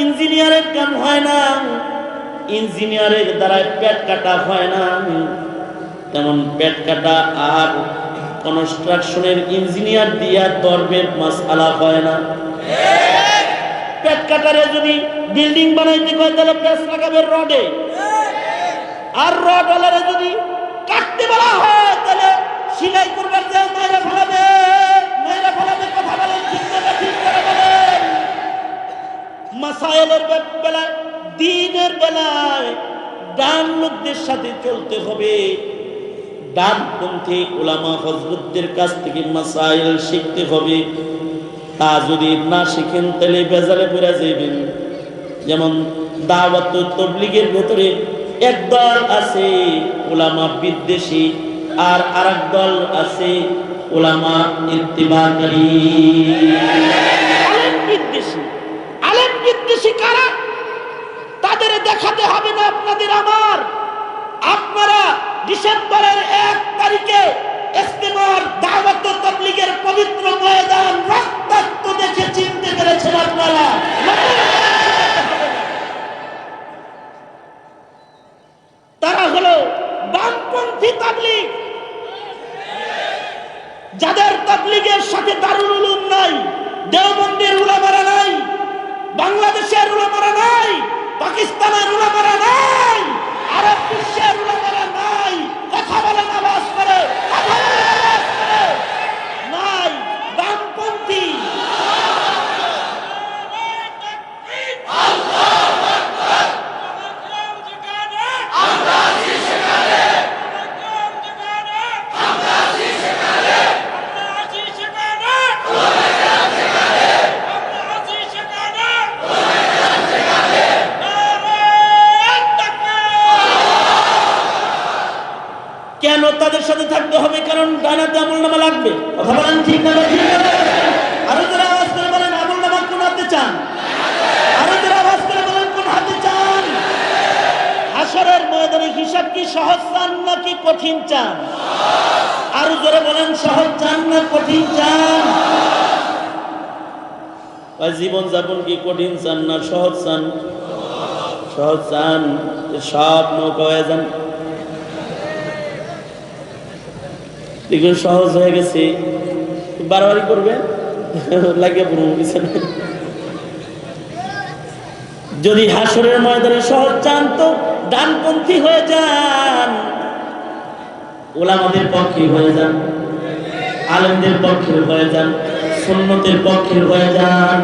ইঞ্জিনিয়ারের কাম হয় না, ইঞ্জিনিয়ারের দ্বারা পেট কাটা হয় না। তেমন পেট কাটা আর কনস্ট্রাকশনের ইঞ্জিনিয়ার দিয়া ধর্মের মাসআলা হয় না। পেট কাটারে যদি বিল্ডিং বানাইতে কয় তাহলে পেঁচ লাগাবে রডে, আর রড ওলারে যদি কাটতে বলা হয় তাহলে সিলাই করবার যায় মাইরা ফেলাবে, মাইরা ফেলাবে। কথা বলেন ঠিক না ঠিক করে বলেন। মাসায়েলের বেলায়, দ্বীনের বেলায় ডান লোকদের সাথে চলতে হবে। ডানপন্থী উলামা হযরতদের কাছ থেকে মাসাইল শিখতে হবে। তা যদি না শিখেন তাহলে বেজালে পড়ে যাবেন। যেমন দাওয়াত ও তাবলীগের ভেতরে একদল আছে উলামা বিদ্বেষী, আর আরেক দল আছে উলামা ইত্তিবাকারী। আলেম বিদ্বেষী, আলেম বিদ্বেষী কারা? তাদের দেখাতে হবে না আপনাদের আমার। আপনারা ডিসেম্বরের 1 তারিখে ইস্তেমার দাওয়াত ও তাবলীগের পবিত্র ময়দান রক্তাক্ত দেখে চিনতে পেরেছেন আপনারা। তারা হলো বামপন্থী তাবলীগ, যাদের তাবলীগের সাথে দারুল উলুম নাই, দেওবন্দের উলামারা নাই, বাংলাদেশের উলামারা নাই, পাকিস্তানের উলামারা নাই, আরব বিশ্বের উলামারা নাই। কথা বলেন আওয়াজ করে, কথা বলেন আওয়াজ করে। নাই, বামপন্থী। কেন তাদের সাথে থাকতে হবে? কারণ ডানাতে আমলনামা লাগবে। কথা বলেন ঠিক না ঠিক না? আরো যারা আওয়াজ করে বলেন আমলনামা কোন হাতে চান? আরো যারা আওয়াজ করে বলেন কোন হাতে চান? হাশরের ময়দানে হিসাব কি সহজ চান নাকি কঠিন চান? আরো যারা বলেন সহজ চান না কঠিন চান? জীবন যাপন কি কঠিন চান না সহজ চান? সহজ চান। সব নৌকা হয়ে যান, এগুলো সহজ হয়ে গেছে, বারবারই করবেন লাগিয়ে পড়ুন পিছনে। যদি হাশরের ময়দানে সহজ চান তো ডানপন্থী হয়ে যান, উলামাদের পক্ষে হয়ে যান, আলেমদের পক্ষে হয়ে যান, সুন্নতের পক্ষে হয়ে যান।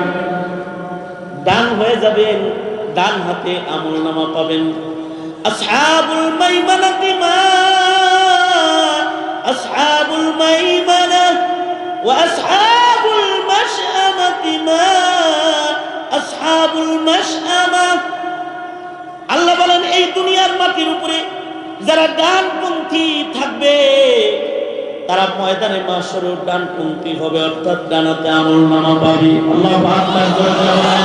ডান হয়ে যাবেন, ডান হাতে আমলনামা পাবেন। আসহাবুল মাইমানাতি মা আসহাবুল মাইমানা ওয়া আসহাবুল মাশআমাতি মা আসহাবুল মাশআমা। আল্লাহ বলেন এই দুনিয়ার মাটির উপরে যারা ডানপন্থী থাকবে তারা ময়দানে মাশরে ডানপন্থী হবে, অর্থাৎ ডানাতে আমলনামা পাবে। আল্লাহু আকবার বলেন।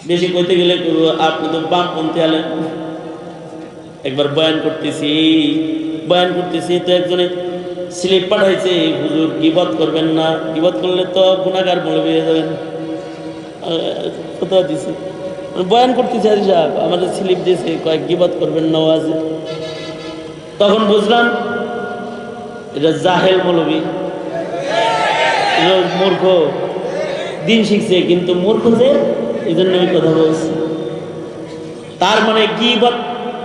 বেশি কইতে গেলে আপনি তো বামপন্থী আলেন। একবার বয়ান করতেছি তো একজনে স্লিপ পাঠাইছে, হুজুর গীবত করবেন না, গীবত করলে তো গুনাহগার বলে বেরিয়ে যাবেন। কোথাও দিছে বয়ান করতেছি আর সাহেব আমাদের স্লিপ দিয়েছে, কয়েক গীবত করবেন না ওয়াজে। তখন বুঝলাম এটা জাহেল মৌলবী, মূর্খ, দিন শিখছে কিন্তু মূর্খ যে, এই জন্য আমি কথা বলছি। তার মানে গীবত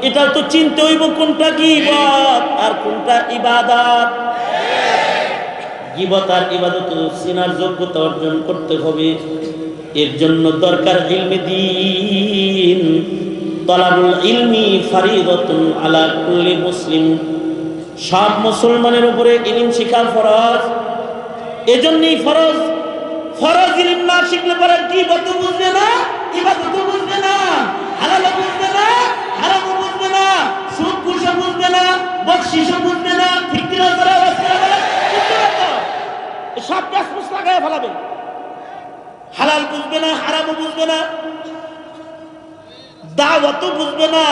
এটা তো চিনতে হইব কোনটা গীবত আর কোনটা ইবাদত। গীবত আর ইবাদত চেনার যোগ্যতা অর্জন করতে হবে। এর জন্য দরকার ইলমে দ্বীন। তালাবুল ইলমি ফারিদাতুন আলা কুল্লি মুসলিম, সব মুসলমানের উপরে ইলম শিখা ফরজ। এজন্যই ফরজ। ফরজ ইলম না শিখলে পরে গীবত বুঝবে না, ইবাদত বুঝবে না, হালাল বুঝবে না, হারাম বুঝবে না, সুদ ঘুষ বুঝবে না, বকশিশ বুঝবে না। ঠিক কিনা? সব টাসমুস লাগায় ফেলাবে। হালাল বুঝবে না, হারাম বুঝবে না, দাওয়াত বুঝবে না,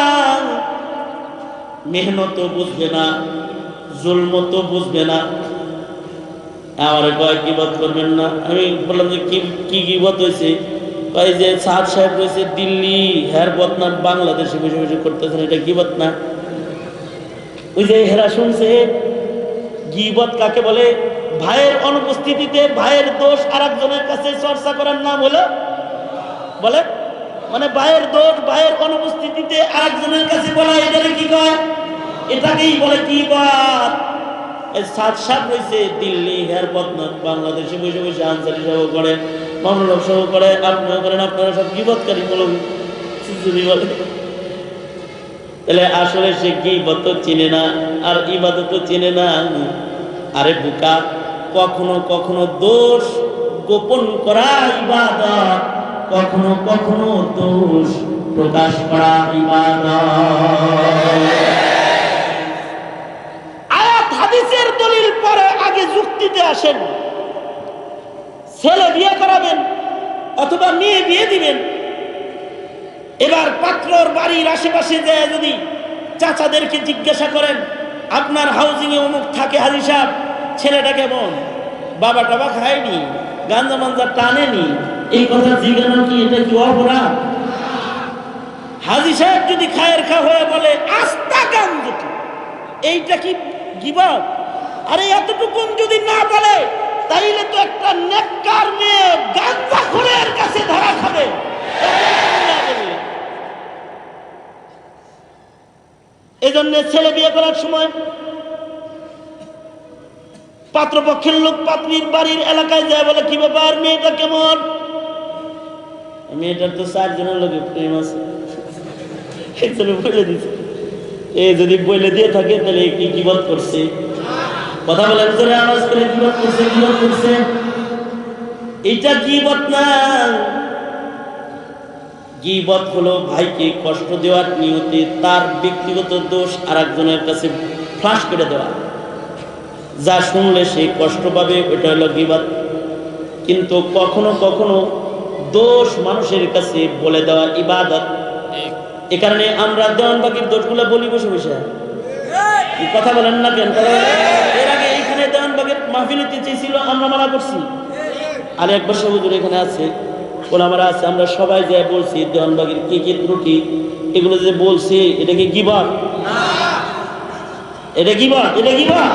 মেহনত বুঝবে না, জুলম তো বুঝবে না। আমার কয় গীবত করবেন না। আমি বললাম যে কি গীবত হয়েছে? কয় যে সাদ সাহেব রয়েছে দিল্লি, হের বদনাম বাংলাদেশে বসে বসে করতেছেন, এটা গীবত না? ওই যে হেরা শুনছে গীবত কাকে বলে? ভাইয়ের অনুপস্থিতিতে ভাইয়ের দোষ আর একজনের কাছে চর্চা করার নাম হলো বলে, মানে ভাইয়ের দোষ ভাইয়ের অনুপস্থিতিতে আর একজনের কাছে বলা, এটাকে কি কয়? এটাকেই বলে গীবত। সাত সাত রয়েছে দিল্লি, হের বদনাম বাংলাদেশে বসে বসে আনসারি সহ করে, মামলা সহ করে, আপনিও করেন, আপনারা সব গীবতকারী মৌলবি যদি বলে। তাহলে আসলে সে গীবত চিনে না আর ইবাদত চিনে না। আরে বোকা, কখনো কখনো দোষ গোপন করা ইবাদত, কখনো কখনো দোষ প্রকাশ করা ইবাদত। আয়াত হাদিসের দলিল পরে আগে যুক্তিতে আসেন। ছেলে বিয়ে করাবেন অথবা মেয়ে বিয়ে দিবেন, এবার পাত্রর বাড়ির আশেপাশে যায় যদি চাচাদেরকে জিজ্ঞাসা করেন, আপনার হাউজিং এ অমুক থাকে হাজি সাহেব, ছেলেটা কেমন, বাবা টাবা খায়নি, গাঞ্জা মাঞ্জা টানেনি, এই কথা জিজ্ঞাসা কি এটা কি অপরাধ? হাজি সাহেব যদি খায়ের খা হয়ে বলে আস্তা গাঞ্জা, এইটা কি গীবত? আরে এতটুকুন যদি না বলে তাইলে তো একটা নেককার মেয়ে গাঞ্জাখোরের কাছে ধরা খাবে। এজন্য ছেলে বিয়ে করার সময় পাত্রপক্ষের লোক পাত্রীর বাড়ির এলাকায় যায়, বলে কি ব্যাপার, মেয়েটা কেমন? মেয়েটার তো 4 জনের লোকে প্রেম আছে, বলে দিচ্ছে। এ যদি বলে দিয়ে থাকে তাহলে কি গীবত করছে? কথা বলেন জোরে আওয়াজ করে, গীবত করছে, গীবত করছে। এটা গীবত না। গীবত হলো ভাইকে কষ্ট দেওয়ার নিয়তে তার ব্যক্তিগত দোষ আর একজনের কাছে ফাঁস করে দেওয়া, যা শুনলে সে কষ্ট পাবে, ওটা হলো গীবত। কিন্তু কখনো কখনো দোষ মানুষের কাছে বলে দেওয়া ইবাদত। এ কারণে আমরা দেওয়ানবাগির দোষগুলো বলি বসে বসে। কথা বলেন না কেন? এর আগে এইখানে দেওয়ানবাগের মাহফিলিতে চেয়েছিল, আমরা মানা করছি। আর একবার হুজুর এখানে আছে, ওলামারা আছে, আমরা সবাই যাই বলছি দেওয়ানবাগির কি কি ত্রুটি, এগুলো যে বলছি, এটা কি গীবত? এটা গীবত? এটা গীবত?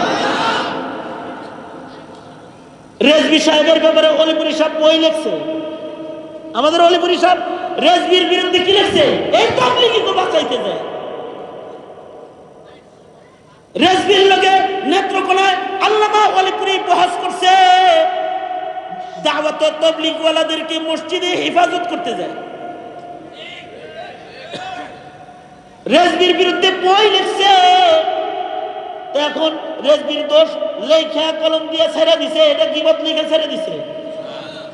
রেজবি সাহেবের ব্যাপারে অলিপুরি সাহেব বই লিখছে। আমাদের অলিপুরি সাহেব রেজবির বিরুদ্ধে কি লিখছে? এই তাবলীগী তো বাঁচাইতে যায়। রেজবির লোকে নেত্রকোনায় আল্লামা অলিপুরি বহাস করছে, দাওয়াত তাবলীগ ওয়ালাদেরকে মসজিদে হেফাজত করতে যায়। রেজবির বিরুদ্ধে বই লিখছে। এখন রেজবির দোষ লেখা কলম দিয়ে ছেড়ে দিছে, এটা গীবত লিখে ছেড়ে দিছে।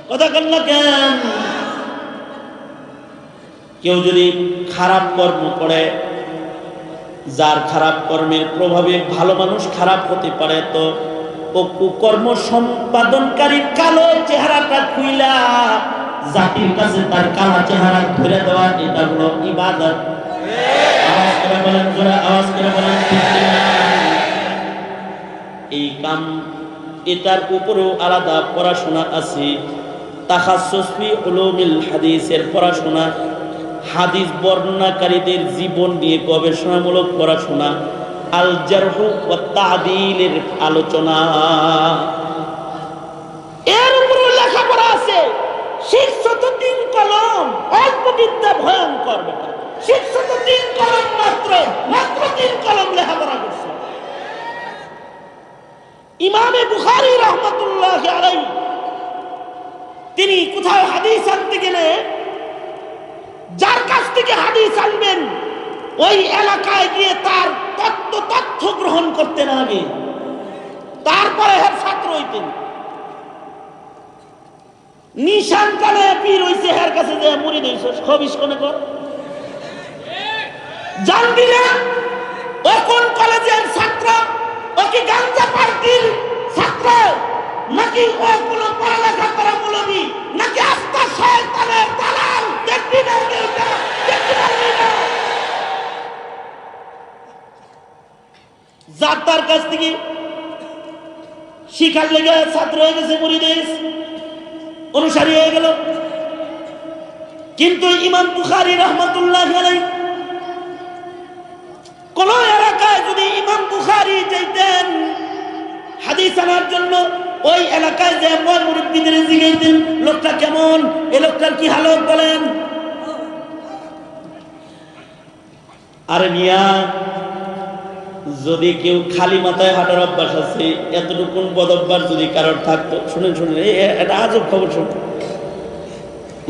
কথা কেন না কেন? কেউ যদি খারাপ কর্ম করে, যার খারাপ কর্মের প্রভাবে ভালো মানুষ খারাপ হতে পারে, তো ও কুকর্ম সম্পাদনকারীর কালো চেহারাটা খুইলা জাতির কাছে তার কালো চেহারা ধরে দেওয়া, এটা হলো ইবাদত। আওয়াজ করে বলেন, জোরে আওয়াজ করে বলেন। এই কাম, এটার উপরেও আলাদা পড়াশোনা আছে। তাখাসসুস ফি উলুমিল হাদিসের পড়াশোনা, হাদিস বর্ণনাকারীদের জীবন নিয়ে গবেষণামূলক পড়াশোনা, আল জারহ ওয়া তা'দীলের আলোচনা, এর উপরে লেখাপড়া আছে। 603 কলম, অল্প বিদ্যা ভয়ঙ্কর ব্যাপার। 603 কলম মাত্র 3 কলম লেখাপড়া করছে। ইমামে বুখারী রাহমাতুল্লাহি আলাইহি তিনি কোথাও হাদিস আনতে গেলে যার কাছ থেকে হাদিস আনবেন ওই এলাকায় গিয়ে তার তথ্য গ্রহণ করতেন আগে, তারপরে হের ছাত্র হইতেন। নিশান কানে পীর হইছে হের কাছে যে মুরিদ হইছে খবিস কোনে কর জানবি না ও কোন কলেজের ছাত্র, ও কি গাঞ্জা পার্টির ছাত্র, নাকি ও কোন পড়ালেখা করা মৌলবী, নাকি আস্তা শয়তানের দালাল। দেখবি না যার তার কাছ থেকে শিখার লেগে ছাত্র হয়ে গেছে, মুরিদ অনুসারী হয়ে গেল। কিন্তু ইমাম বুখারী রাহমাতুল্লাহ আলাইহি কোন এলাকায় যদি ইমাম বুখারী যাইতেন হাদিস আনার জন্য, ওই এলাকায় যে মুরিদদের জিজ্ঞাসা লোকটা কেমন, এই লোকটার কি হালত বলেন। আরে মিয়া, যদি কেউ খালি মাথায় হাঁটার অভ্যাস আছে, এতটুকু বদভ্যাস যদি কারোর থাকতো, শুনেন এটা আজব খবর শুনুন।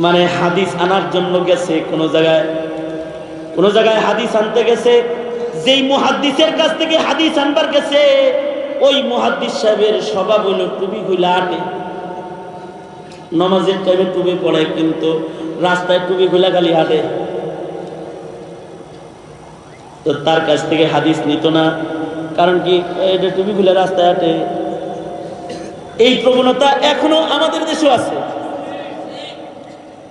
মানে হাদিস আনার জন্য গেছে কোন জায়গায় হাদিস আনতে গেছে, যেই মুহাদ্দিসের কাছ থেকে হাদিস আনবার গেছে ওই মুহাদ্দিস সাহেবের স্বভাব হইল টুপি খুলে আটে, নামাজের টাইমে টুপি পড়ে কিন্তু রাস্তায় টুপি খুলে খালি হাঁটে। তো তার কাছ থেকে হাদিস নিত না, কারণ কি এটা টুপি খুলে রাস্তায় হাঁটে। এই প্রবণতা এখনো আমাদের দেশেও আছে।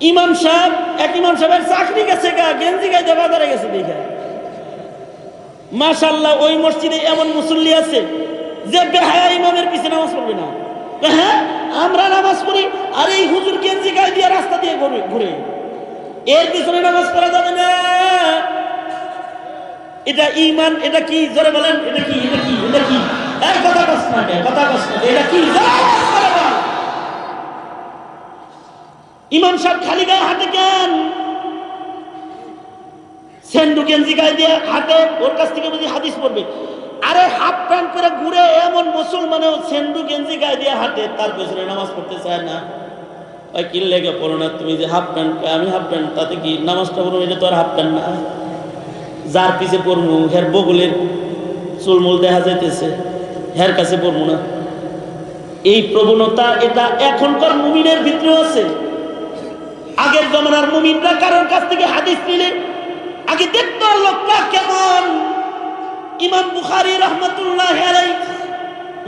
ইমাম সাহেবের চাকরি গেছে গেঞ্জি গায়ে বাজারে গেছে দেখে, মাশাআল্লাহ ওই মসজিদে এমন মুসল্লি আছে যে বেহায়া ইমামের পিছনে নামাজ পড়বে না। হ্যাঁ, আমরা নামাজ পড়ি আর এই হুজুর গেঞ্জি গায়ে দিয়ে রাস্তা দিয়ে ঘুরে, এর পিছনে নামাজ পড়া যাবে না। এটা ঈমান, এটা কি জোরে বলেন, এটা কি এই কথা কষ্ট না, এটা কি ইমাম সাহেব খালি গায়ে হাঁটে কেন? সেন্ডু গেঞ্জি গায়ে দিয়ে হাঁটে, ওর কাছ থেকে বুঝি হাদিস পড়বে। আরে হাফ প্যান্ট করে ঘুরে এমন মুসলমানেও সেন্ডু গেঞ্জি গায়ে দিয়ে হাঁটে, তার পেছনে নামাজ পড়তে চায় না। ওই কি লেগে পড়ো না তুমি যে হাফ প্যান্ট, আমি হাফ প্যান্ট, তাতে কি নামাজটা পড়বো? এটা তো আর হাফ প্যান্ট না। যার পিছে পড়বো হের বগলের চুলমুল দেখা যাইতেছে, হের কাছে পড়বো না। এই প্রবণতা এটা এখনকার মুমিনের ভিতরে আছে। আগের জমানার মুমিনরা কারোর কাছ থেকে হাদিস নিলে আগে দেখতো লোকটা কেমন। ইমাম বুখারী রাহমাতুল্লাহ আলাইহি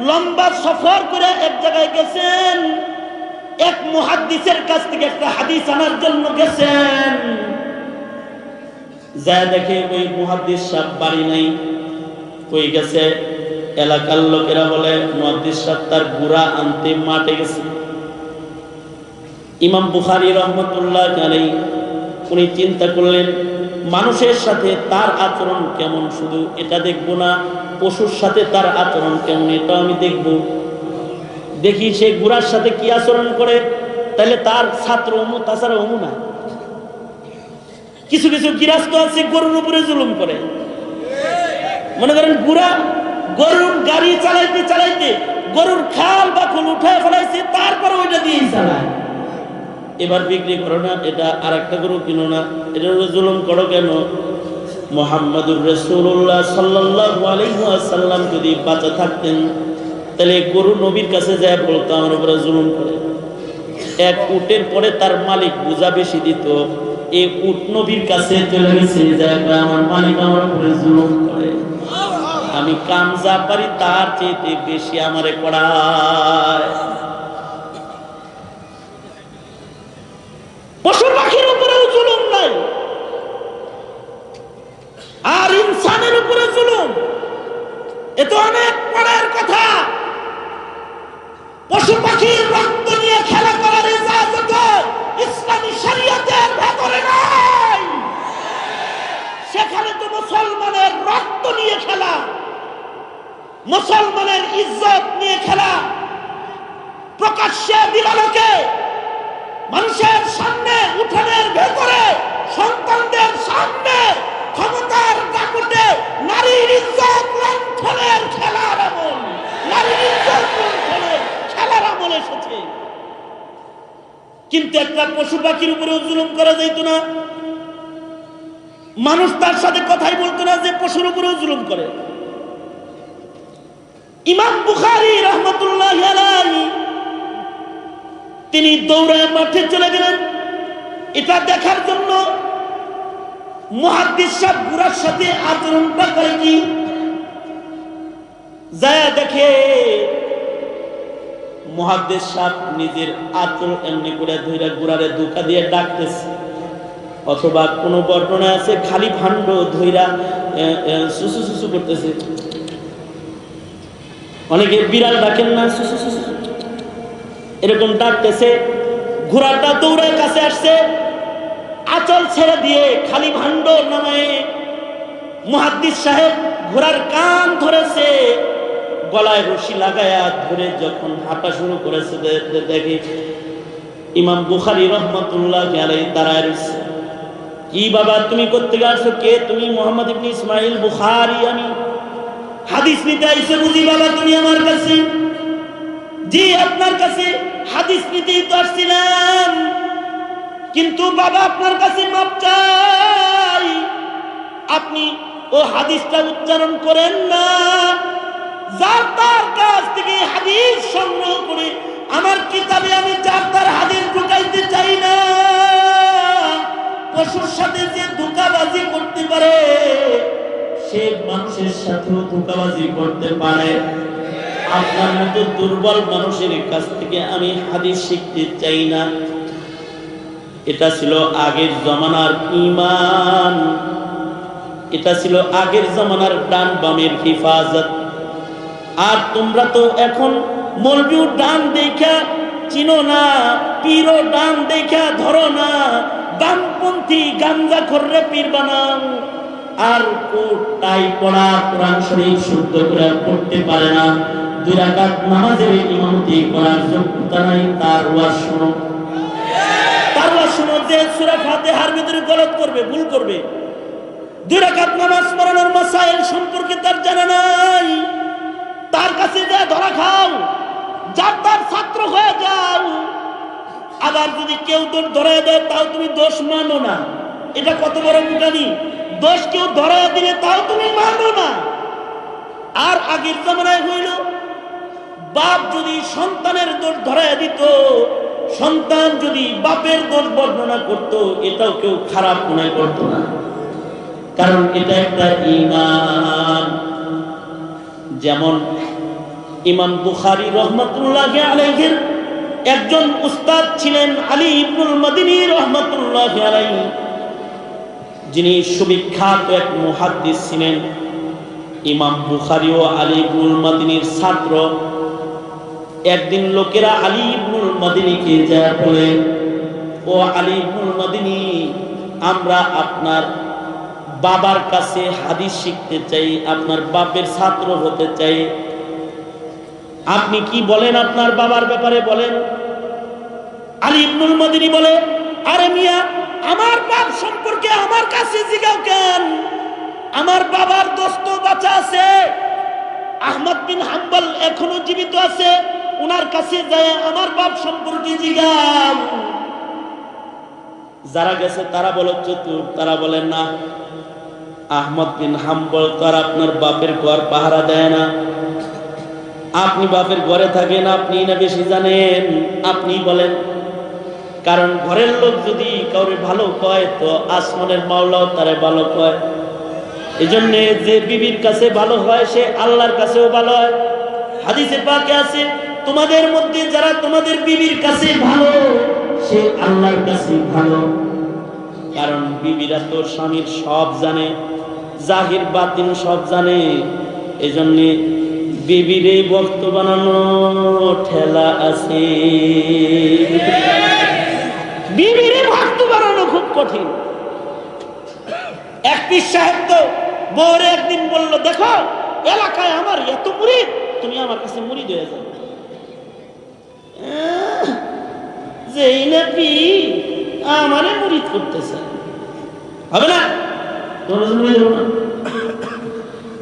লম্বা সফর করে এক জায়গায় গেছেন, এক মুহাদ্দিসের কাছ থেকে একটা হাদিস আনার জন্য গেছেন। যা দেখে ওই মুহাদ্দিস সাহেব বাড়ি নাই, কই গেছে? এলাকার লোকেরা বলে মুহাদ্দিস সাহেব তার গুড়া আনতে মাঠে গেছে। ইমাম বুখারী রাহমাতুল্লাহ আলাইহি উনি চিন্তা করলেন মানুষের সাথে তার আচরণ কেমন, শুধু এটা দেখবো না, পশুর সাথে তার আচরণ কেমন এটাও আমি দেখব। দেখি সে গুড়ার সাথে কি আচরণ করে, তাহলে তার ছাত্র অমু, তাছাড়া অমু না। কিছু গৃহস্থ আছে গরুর উপরে জুলুম করে। মনে করেন গুড়া গরুর গাড়ি চালাইতে গরুর খাল বা খুল উঠায় ফেলাইছে, তারপরে ওইটা দিয়েই চালায়। এবার বিক্রি করো না, এটা আর একটা গরু কিনো না, এটা জুলুম করো কেন? মুহাম্মদুর রাসূলুল্লাহ সাল্লাল্লাহু আলাইহি ওয়াসাল্লাম যদি বাঁচা থাকতেন তাহলে গরু নবীর কাছে যায় বলতো আমার উপরে জুলুম করে। এক উটের পরে তার মালিক বোঝা বেশি দিত, এই উট নবীর কাছে চলে গেছে যে আমার মালিক আমার উপরে জুলুম করে, আমি কাম যা পারি তার চেয়ে বেশি আমারে করায়। পশু পাখির উপরেও জুলুম নাই, আর ইনসানের উপরে জুলুম, এ তো অনেক পরের কথা। পশু পাখির রক্ত নিয়ে খেলা করার ইজাজত ইসলামী শরীয়তের ভেতরে নাই। সেখানে তো মুসলমানের রক্ত নিয়ে খেলা, মুসলমানের ইজ্জত নিয়ে খেলা, প্রকাশ্যে দিবালোকে মানুষের সামনে, উঠানের ভেতরে, সন্তানদের সামনে, ক্ষমতার দাপটে নারীর ইজ্জত লণ্ঠনের খেলার আমল, নারীর ইজ্জত লণ্ঠনের খেলার আমল এসেছে। কিন্তু একটা পশু পাখির উপরেও জুলুম করা যাইত না। মানুষ তার সাথে কথাই বলতো না যে পশুর উপরেও জুলুম করে। ইমাম বুখারী রাহমাতুল্লাহি আলাইহি তিনি দৌড়ায় মাঠে চলে গেলেন এটা দেখার জন্য মুহাদ্দিস সাহেব ঘোড়ার সাথে আচরণটা করে কি। যায় দেখে মুহাদ্দিস সাহেব নিজের আচরণ এমনি করে ধইরা ঘোড়ারে ধোঁকা দিয়ে ডাকতেছে, অথবা কোনো বর্ণনা আছে খালি ভাণ্ড ধইরা সুসু সুসু করতেছে। অনেকে বিড়াল ডাকেন না, সুসু সুসু এরকম ডাকতেছে। ঘোড়াটা দৌড়ায় কাছে আসছে, আঁচল ছেড়ে দিয়ে খালি ভাণ্ড নামায় মুহাদ্দিস সাহেব ঘোড়ার কান ধরেছে, গলায় রশি লাগায়া ধরে যখন হাঁটা শুরু করেছে দেখি ইমাম বুখারী রাহমাতুল্লাহি আলাইহি দাঁড়ায় রয়েছে। কি বাবা তুমি কোত্থেকে আসছো? কে তুমি? মুহাম্মদ ইবনে ইসমাইল বুখারী, আমি হাদিস নিতে আইছো বুঝি বাবা তুমি আমার কাছে? জি আপনার কাছে হাদিস নিতেই তো আসছিলাম, কিন্তু বাবা আপনার কাছে মাপ চাই, আপনি ও হাদিসটা উচ্চারণ করেন না। যার তার কাছ থেকে হাদিস সংগ্রহ করে আমার কিতাবে আমি যার তার হাদিস ঢুকাইতে চাই না। পশুর সাথে যে ধোঁকাবাজি করতে পারে সে মানুষের সাথেও ধোঁকাবাজি করতে পারে। আপনার মতো দুর্বল মানুষের কাছ থেকে আমি হাদিস শিখতে চাই না। এটা ছিল আগের জমানার ঈমান, এটা ছিল আগের জমানার ডান বামের হিফাজত। আর তোমরা তো এখন মৌলবীও ডান দেখা চিনো না, পীরও ডান দেখা ধরো না, বামপন্থী গাঞ্জা খোররে পীর বানাও। আর কোট টাই পড়া কোরআন শরীফ শুদ্ধ করে পড়তে পারে না, 2 রাকাত নামাজের ইমামতি করার যোগ্যতা নাই, তার ওয়াজ শোনো। তার ওয়াজ শোনো যে সূরা ফাতিহার ভিতরে গলত করবে, ভুল করবে, 2 রাকাত নামাজ পড়ানোর মাসাইল সম্পর্কে তার জানা নাই, তার কাছে যা ধরা খাও, যার তার ছাত্র হয়ে যাও। আবার যদি কেউ তোর ধরায় দেয় তাও তুমি দোষ মানো না, এটা কত বড় মুখানি। দোষ কেউ ধরায় দিলে তাও তুমি মানো না। আর আগের জামানায় হইল বাপ যদি সন্তানের দোষ ধরায় দিত, সন্তান যদি বাপের দোষ বর্ণনা করত, এটাও কেউ খারাপ মনে করত না, কারণ এটা একটা ঈমান। যেমন ইমাম বুখারী রাহমাতুল্লাহি আলাইহির একজন উস্তাদ ছিলেন আলী ইবনুল মাদিনী রাহমাতুল্লাহি আলাইহি, যিনি সুবিখ্যাত এক মুহাদ্দিস ছিলেন। ইমাম বুখারী ও আলী ইবনুল মাদিনীর ছাত্র। একদিন লোকেরা আলী ইবনুল মাদিনীকে যা বলে, ও আলী ইবনুল মাদিনী, আমরা আপনার বাবার কাছে হাদিস শিখতে চাই, আপনার বাপের ছাত্র হতে চাই, আপনি কি বলেন আপনার বাবার ব্যাপারে বলেন। আলী ইবনুল মাদিনী বলে, আরে মিয়া, আমার বাপ সম্পর্কে আমার কাছে জিজ্ঞাও কেন? আমার বাবার দোস্ত বাঁচা আছে, আহমদ বিন হাম্বল এখনো জীবিত আছে, ওনার কাছে যায় আমার বাপ সম্পর্কে জিজ্ঞাও। যারা গেছে তারা বলে চতুর, তারা বলে না, আহমদ বিন হাম্বল তো আর আপনার বাপের ঘর পাহারা দেয় না, আপনি বাপের ঘরে থাকেন, আপনি না বেশি জানেন, আপনি বলেন। কারণ ঘরের লোক যদি কাউরে ভালো কয় তো আসমানের মাওলাও তারে ভালো কয়। এই জন্যে যে বিবির কাছে ভালো হয় সে আল্লাহর কাছেও ভালো হয়। হাদিসে পাকে আছে, তোমাদের মধ্যে যারা তোমাদের বিবির কাছে ভালো সে আল্লাহর কাছে ভালো। কারণ বিবিরা তো স্বামীর সব জানে, জাহির বাতিন সব জানে। এই জন্যে বিবিরে ভক্ত বানানো ঠেলা আছে, বিবিরে ভক্ত বানানো খুব কঠিন। এক পীর সাহেব তো বউরে একদিন বলল, দেখো এলাকায় আমার এত মুরিদ, তুমি আমার কাছে মুরিদ হয়ে যাও। যেই না পীর আমারে মুরিদ করতেছে, হবে না,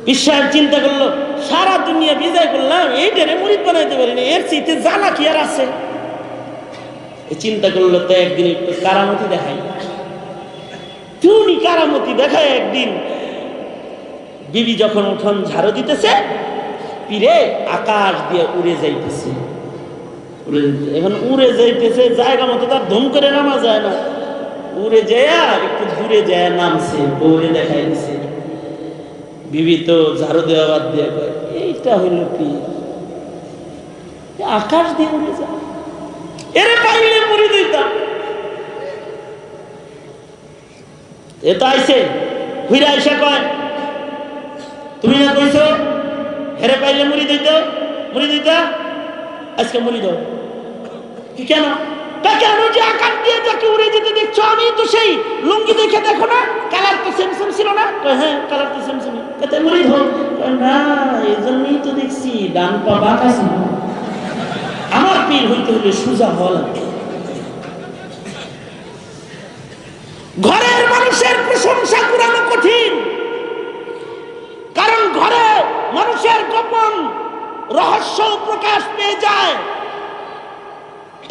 পীর সাহেব চিন্তা করলো, সারা দুনিয়া বিজয় করলাম, এইটারে মুরিদ বানাইতে পারি না, এর চাইতে জ্বালা কি আর আছে। চিন্তা করলো তো একদিন একটু কারামতি দেখাই। তুমি কারামতি দেখায় একদিন বিবি যখন উঠোন ঝাড়ু দিতেছে, পীরে আকাশ দিয়ে উড়ে যাইতেছে। এখন উড়ে যাইতেছে, জায়গা মতো তার ধুম করে নামা যায় না, উড়ে যায় একটু দূরে যায় নামছে, বউরে দেখাই দিছে। বিবি তো ঝাড়ু দেওয়া বাদ দিয়ে কয়, এইটা হইল পীর, আকাশ দিয়ে উড়ে যায়, এরে পাইলে মুড়ি দিতাম। এটা আইসে ঘুরে আইসা কয়, তুমি না কইছো হেরে পাইলে মুড়ি দিতা, আজকে মুড়ি দাও। কি কেন? কেন যে আকাশ দিয়ে যাকে উড়ে যেতে দেখছো, আমি তো সেই লুঙ্গি দেখে দেখো না, কালার তো সেম ছিল না? হ্যাঁ, কালার তো সেম, কত মুড়ি দাও। না, এই জন্যই তো দেখছি ডান পা বাঁকা ছিল। আমার পীর হইতে হলে সোজা হওয়া লাগবে। ঘরের মানুষের প্রশংসা করানো কঠিন, কারণ ঘরে মানুষের গোপন রহস্য প্রকাশ পেয়ে যায়।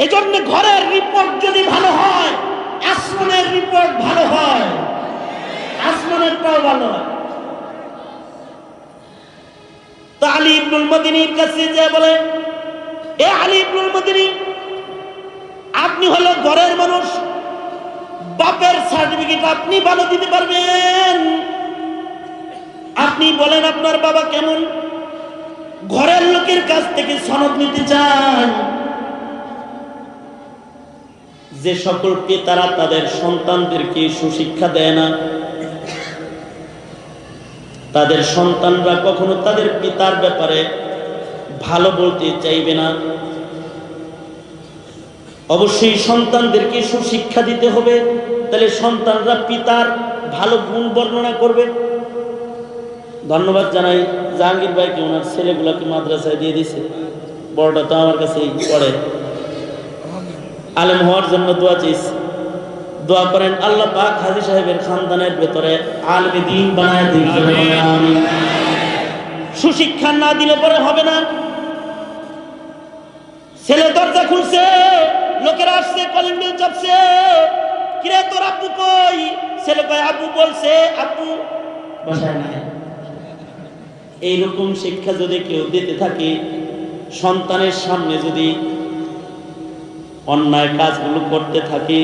এজন্য ঘরের রিপোর্ট যদি ভালো হয়, আসমানের রিপোর্ট ভালো হয়, আসমানেরটাও ভালো হয়। তো আলী ইবনুল মদিনীর কাছে যে বলে, এ আলী ইবনুল মদিনী, আপনি হলো ঘরের মানুষ, বাপের সার্টিফিকেট আপনি ভালো দিতে পারবেন। আপনি বলেন আপনার বাবা কেমন, ঘরের লোকের কাছ থেকে সনদ নিতে চান। যে সকল পিতারা তাদের সন্তানদেরকে সুশিক্ষা দেয় না, তাদের সন্তানরা কখনো তাদের পিতার ব্যাপারে ভালো বলতে চাইবে না। অবশ্যই সন্তানদেরকে সুশিক্ষা দিতে হবে, তাহলে সন্তানরা পিতার ভালো গুণ বর্ণনা করবে। ধন্যবাদ জানাই জাহাঙ্গীর ভাইকে, ওনার ছেলেগুলোকে মাদ্রাসায় দিয়ে দিছে। বড়টা তো আমার কাছে পড়ে, আলেম হওয়ার জন্য দোয়া চাইছে। দোয়া করেন আল্লাহ পাক হাজী সাহেবের খানদানের ভেতরে আলেমে দ্বীন বানায় দিন। সুশিক্ষা না দিলে পরে হবে না। ছেলে দরজা খুলছে, লোকেরা আসছে, কলিং বেল চাপছে, কিরে তোর আব্বু কই? ছেলে কয় আব্বু বলছে, আব্বু বাসায় নাই। এইরকম শিক্ষা যদি কেউ দিতে থাকে, সন্তানের সামনে যদি অন্যায় কাজগুলো করতে থাকে,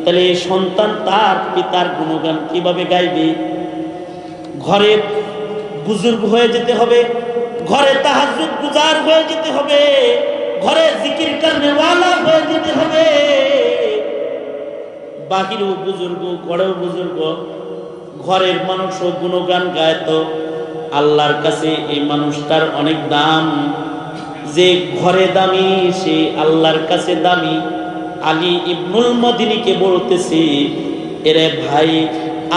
তাহলে এই সন্তান তার পিতার গুণগান কিভাবে গাইবে? ঘরে বুজুর্গ হয়ে যেতে হবে, ঘরে তাহাজ্জুদ গুজার হয়ে যেতে হবে, ঘরে জিকির করনেওয়ালা হয়ে যেতে হবে। বাহিরেও বুজুর্গ, ঘরেও বুজুর্গ, ঘরের মানুষও গুণগান গায়, তো আল্লাহর কাছে এই মানুষটার অনেক দাম। যে ঘরে দামি, সে আল্লাহর কাছে দামি। আলী ইবনুল মদিনীকে বলতেছে, এরে ভাই,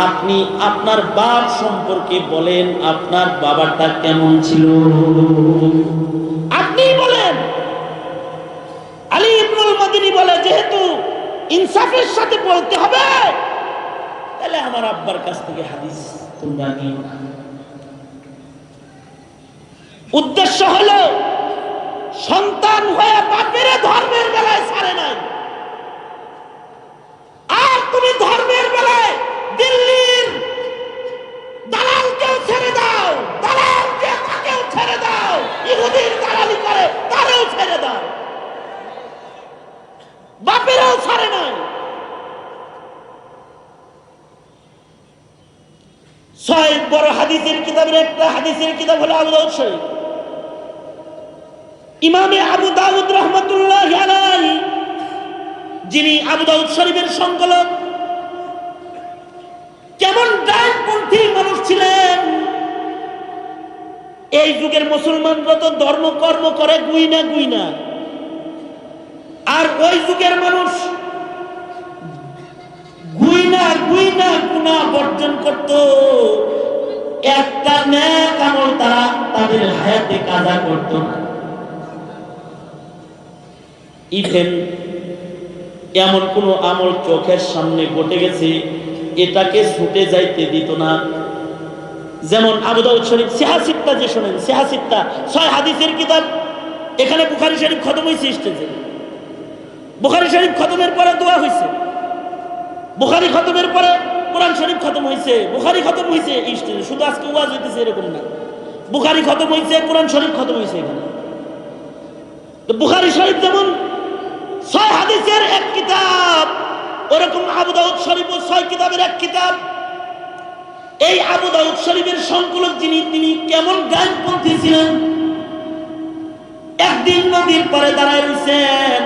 আপনি আপনার বাপ সম্পর্কে বলেন, আপনার বাবাটা কেমন ছিল আপনি বলেন। আলী ইবনুল মদিনী বলে, যেহেতু ইনসাফের সাথে বলতে হবে, তাহলে আমার আব্বার কাছ থেকে হাদিস তোমরা নিও না। উদ্দেশ্য হলো সন্তান হয়ে বাপের ধর্মের বেলায় ছাড়ে নাই, আর তুমি ধর্মের বেলায় দিল্লির দালালকেও ছেড়ে দাও, দালালকে তাকেও ছেড়ে দাও, ইহুদির দালালি করে তারেও ছেড়ে দাও, বাপেরও ছাড়ে নাই। ছয় বড় হাদিসের কিতাবের একটা হাদিসের কিতাব হলো আবু দাউদ শরীফ। ইমামে আবু দাউদ রাহমাতুল্লাহি আলাইহি, যিনি আবু দাউদ শরীফের সংকলক, কেমন ডানপন্থী মানুষ ছিলেন। এই যুগের মুসলমানরা তো ধর্ম কর্ম করে গুইনা, আর ওই যুগের মানুষ গুইনা গুনাহ বর্জন করত। একটা নেক আমল তারা তাদের হায়াতে কাজা করত না। ইভেন এমন কোন আমল চোখের সামনে ঘটে গেছে, এটাকে ছুটে যাইতে দিত না। যেমন আবু দাউদ শরীফ সিহাসিত্তা, যে শোনেন সিহাসিত্তা, 6 হাদিসের কিতাব। এখানে বুখারী শরীফ খতম হয়েছে স্টেজে, বুখারী শরীফ খতমের পরে দোয়া হয়েছে, বুখারী খতমের পরে কোরআন শরীফ খতম হয়েছে, বুখারী খতম হয়েছে। শুধু আজকে ওয়াজ হইতেছে এরকম না, বুখারী খতম হয়েছে, কোরআন শরীফ খতম হয়েছে এখানে। তো বুখারী শরীফ যেমন 6 হাদিসের এক কিতাব, ওরকম আবু দাউদ শরীফও 6 কিতাবের এক কিতাব। এই আবু দাউদ শরীফের সংকলক তিনি কেমন ডানপন্থী ছিলেন। একদিন নদীর পারে দাঁড়ায় রয়েছেন,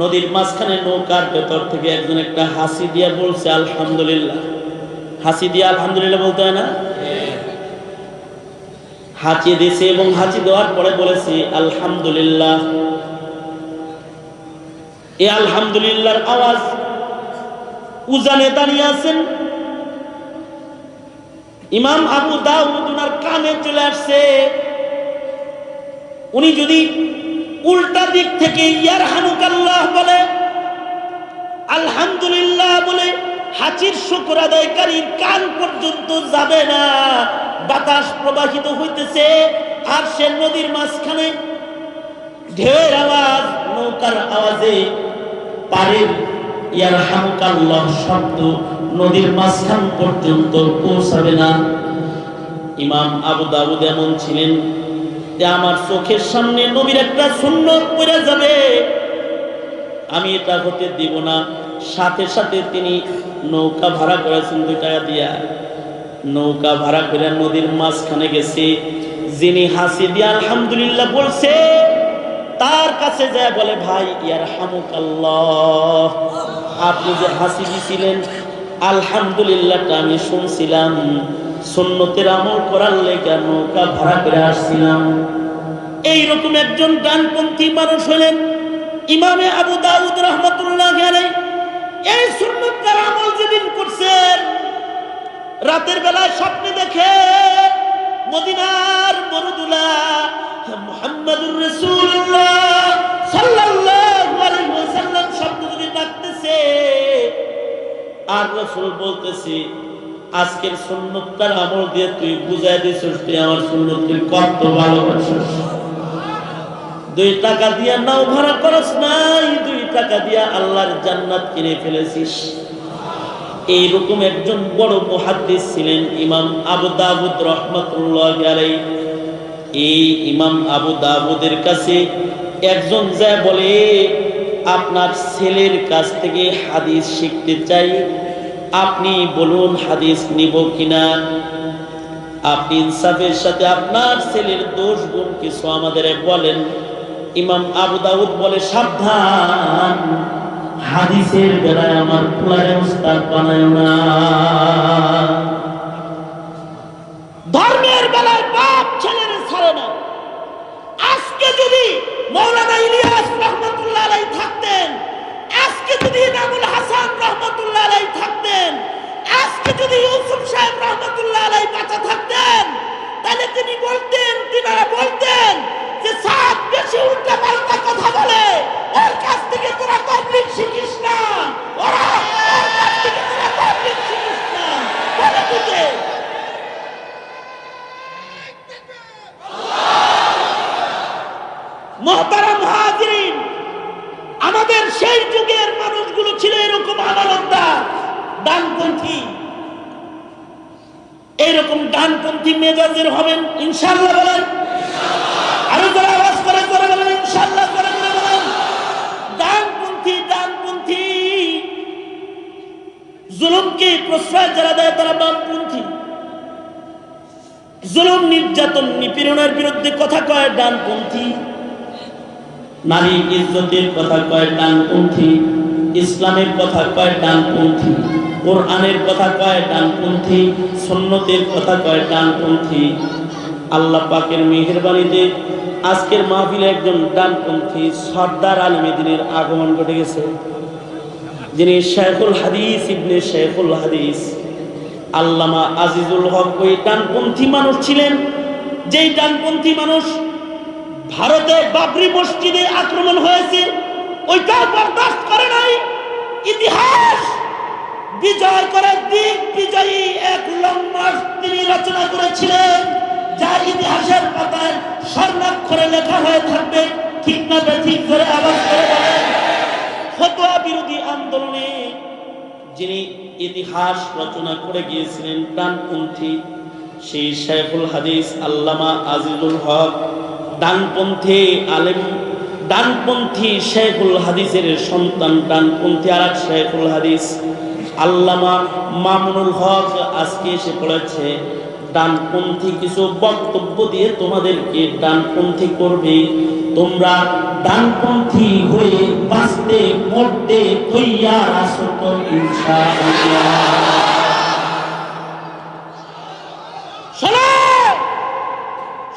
নদীর মাঝখানে নৌকার ভেতর থেকে একজন একটা হাসি দিয়া বলছে আলহামদুলিল্লাহ। হাসি দিয়া আলহামদুলিল্লাহ বলতে হয় না? হাঁচি দিয়েছে এবং হাঁচি দেওয়ার পরে বলেছে আলহামদুলিল্লাহ। এই আলহামদুলিল্লাহর আওয়াজ উজানে দাঁড়িয়ে আছেন ইমাম আবু দাউদ, উনার কানে চলে আসছে। উনি যদি উল্টা দিক থেকে ইয়ারহামুকাল্লাহ বলে, আলহামদুলিল্লাহ বলে, হাঁচির শুকর আদায়কারীর কান পর্যন্ত যাবে না। বাতাস প্রবাহিত হইতেছে আর সে নদীর মাঝখানে ঢেউয়ের আওয়াজ, নৌকার আওয়াজে পারের ইয়ারহামুকাল্লাহ শব্দ নদীর মাঝখান পর্যন্ত পৌঁছাবে না। ইমাম আবু দাউদ এমন ছিলেন যে আমার চোখের সামনে নবীর একটা সুন্নত পড়ে যাবে, আমি এটা হতে দিব না। সাথে সাথে তিনি নৌকা ভাড়া করেছেন 2 টাকা দিয়া। নৌকা ভাড়া করে নদীর মাঝখানে গেছে। যিনি হাসি দিয়ে আলহামদুলিল্লাহ বলছে তার কাছে যায় বলে, ভাই ইয়ারহামুকাল্লাহ, আপনি যে হাসি দিছিলেন আলহামদুলিল্লাহটা আমি শুনছিলাম, সুন্নতের আমল করার লেগে নৌকা ভাড়া করে আসছিলাম। এইরকম একজন ডানপন্থী মানুষ হলেন ইমামে আবু দাউদ রাহমাতুল্লাহ আলাইহি। এই সুন্নতের আমল যেদিন করছেন, রাতের বেলায় স্বপ্নে দেখে মদিনার মরুদুলা মুহাম্মাদুর রাসূলুল্লাহ সাল্লাল্লাহু আলাইহি ওয়াসাল্লাম শব্দ যদি ডাকতেছে, আর রাসূল বলতেছে আজকের সুন্নতটার আমল দিয়ে তুই বুঝাই দিছিস তুই আমার সুন্নতকে কত ভালোবাসিস। 2 টাকা দিয়া নাও ভাড়া করস নাই, 2 টাকা দিয়া আল্লাহর জান্নাত কিনে ফেলেছিস। এইরকম একজন বড় মুহাদ্দিস ছিলেন ইমাম আবু দাউদ রাহমাতুল্লাহ আলাইহি। এই ইমাম আবু দাউদের কাছে একজন যায় বলে, আপনার ছেলের কাছ থেকে হাদিস শিখতে চাই, আপনি বলুন হাদিস নিব কিনা। আপনি ইনসাফের সাথে আপনার ছেলের দোষ গুণ কিছু আমাদের বলেন। ইমাম আবু দাউদ বলে, সাবধান, হাদিসের বেলায় আমার পুলারে উস্তাদ বানায় না। ধর্মের বেলায় বাপ ছেলের ছাড়ে না। আজকে যদি মাওলানা ইলিয়াস রহমাতুল্লাহ আলাইহি থাকতেন, আজকে যদি ইমামুল হাসান রহমাতুল্লাহ আলাইহি থাকতেন, আজকে যদি ইউসুফ সাহেব রহমাতুল্লাহ আলাইহি বাঁচা থাকতেন, তাহলে তিনারা বলতেন যে সাত বেশি উল্টা পাল্টা কথা বলে, ওর কাছ থেকে তোরা তাবলীগ শিখিস না, ওর কাছ থেকে তোরা তাবলীগ শিখিস না বলে দিতে। মুহতারাম হাজিরিন, আমাদের সেই যুগের মানুষগুলো ছিল এরকম আমানতদার, ডানপন্থী। এইরকম ডানপন্থী মেজাজের হবেন ইনশাআল্লাহ বলেন। আরো যারা আওয়াজ করে করে বলেন ইনশাআল্লাহ, করে করে বলেন। ডানপন্থী জুলুমকে প্রশ্রয় যারা দেয় তারা বামপন্থী। জুলুম, নির্যাতন, নিপীড়নের বিরুদ্ধে কথা কয় ডানপন্থী। নারী ইজ্জতের কথা কয় ডানপন্থী। ইসলামের কথা কয় ডানপন্থী। কোরআনের কথা কয় ডানপন্থী। সুন্নতের কথা কয় ডানপন্থী। আল্লাহ পাকের মেহেরবানিতে আজকের মাহফিলে একজন ডানপন্থী সর্দার আলিম দ্বীনের আগমন ঘটে গেছে, যিনি শাইখুল হাদিস ইবনে শাইখুল হাদিস আল্লামা আজিজুল হক। ওই ডানপন্থী মানুষ ছিলেন, যেই ডানপন্থী মানুষ ভারতে বাবরি মসজিদে আক্রমণ হয়েছে ওইটা বরদাস্ত করে নাই। ইতিহাস বিজয় করে দিক বিজয়ী এক লম্বা তিনি রচনা করেছিলেন, যা ইতিহাসের পাতায় স্বর্ণাক্ষরে লেখা হয়ে থাকবে। ঠিক না ঠিক করে আওয়াজ করে বলেন। ফতোয়া বিরোধী আন্দোলনে যিনি ইতিহাস রচনা করে গিয়েছিলেন ডানপন্থী সেই শাইখুল হাদিস আল্লামা আজিজুল হক, ডানপন্থী আলেম, ডানপন্থী শাইখুল হাদিসের সন্তান, ডানপন্থী আরেক শাইখুল হাদিস আল্লামা মামুনুল হক আজকে এসে পড়েছে ডানপন্থী কিছু বক্তব্য দিয়ে তোমাদেরকে ডানপন্থী করবে। তোমরা ডানপন্থী হয়ে বাঁচতে মরতে তৈয়ার আছো তো ইনশাআল্লাহ। শোনো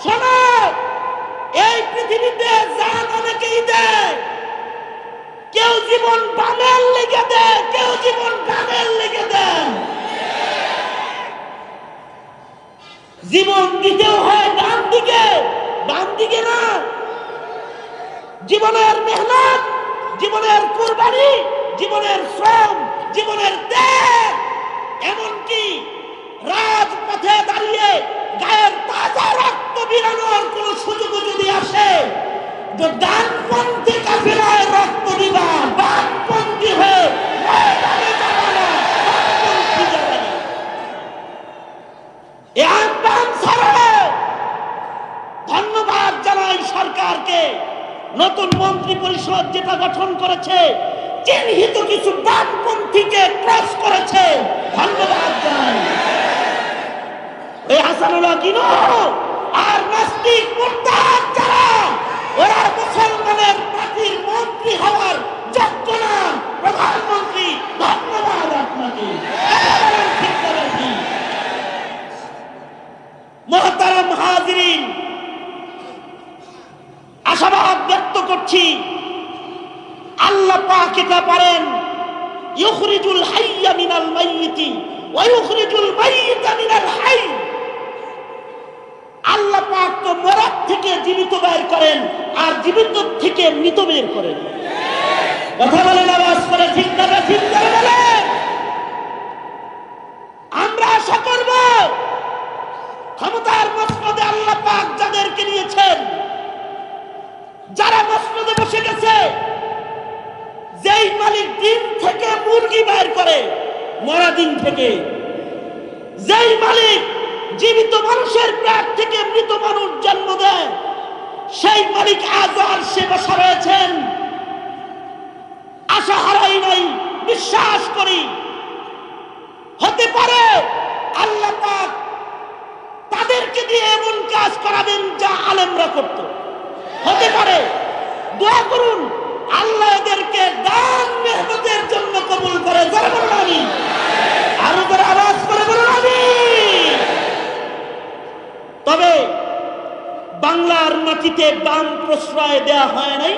শোনো, এই পৃথিবীতে জান অনেকেই দেয়, কেউ জীবন বামের লেগে দেয়, কেউ জীবন ডানের লেগে দেয়। জীবন দিতেও হয় ডান দিকে, বাম দিকে না। জীবনের মেহনত, জীবনের কুরবানি, জীবনের শ্রম, জীবনের ত্যাগ, এমনকি রাজপথে দাঁড়িয়ে গায়ের তাজা রক্ত বিরানোর কোন সুযোগ যদি আসে, তো ডানপন্থী কাফেলায় রক্ত দিবা, বামপন্থী হয়ে ময়দানে যাবে না, বামপন্থী যাবে না। এ আহ্বান ছাড়া ধন্যবাদ জানাই সরকারকে। নতুন মন্ত্রী পরিষদ যেটা গঠন করেছে, চিহ্নিত কিছু বামপন্থীকে ক্রস করেছে, ধন্যবাদ জানাই। এই হাসানুল্লাহ কিনো আর নাস্তিক মুরতাদ যারা, ওরা মুসলমানের পার্টির মন্ত্রী হওয়ার যোগ্য না। প্রধানমন্ত্রী ধন্যবাদ আপনাকে। মুহতারাম হাজিরিন, আশাবাদ ব্যক্ত করছি আল্লাহ পাক এটা পারেন, ইউখরিজুল হাইয়্যা মিনাল মাইয়িতি ওয়া ইউখরিজুল মাইয়িতা মিনাল হাইয়্য। আল্লাহ পাক তো মরদ থেকে জীবিত বের করেন আর জীবিত থেকে মৃত বের করেন। কথা বলেন আওয়াজ করে, ঠিক না ঠিক করে বলেন। আমরা আশা করব ক্ষমতার মসনদে আল্লাহ পাক যাদেরকে নিয়েছেন, যারা মসনদে বসে গেছে, যেই মালিক দিন থেকে মুরগি বের করে মরা দিন থেকে, যেই মালিক জীবিত মানুষের পেট থেকে মৃত মানুষ জন্ম দেয়, সেই মালিক আজও আরশে বসা রয়েছেন। আশা হারাই নাই, বিশ্বাস করি হতে পারে আল্লাহ পাক তাদেরকে দিয়ে এমন কাজ করাবেন যা আলেমরা করত। হতে পারে, দোয়া করুন আল্লাহ এদেরকে দান মেহনতের জন্য কবুল করে। যারা বলুন আমি, আরো করে আওয়াজ করে বলুন আমি। তবে বাংলার মাটিতে বাম প্রশ্রয় দেয়া হয় নাই,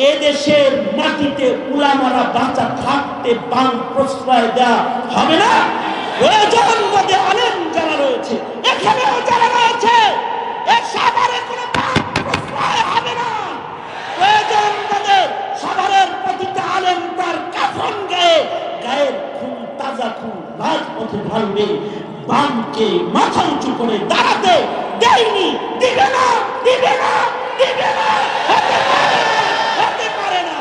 এদেশের মাটিতে উলামারা বাঁচা থাকতে বাম প্রশ্রয় দেয়া হবে না। প্রয়োজন মধ্যে আলেম যারা রয়েছে, এখানেও যারা রয়েছে, এর সাভারে কোনো বাম প্রশ্রয় হবে না। প্রয়োজন মধ্যে সাভারের প্রতিটা আলেম তার কাফন গায়ে, গায়ের খুন, তাজা খুন রাজপথে ঢালবে। বামকে মাথা উঁচু করে দাঁড়াতে দেয়নি, দিবে না, দিবে না, দিবে না, হতে পারে, হতে পারে না।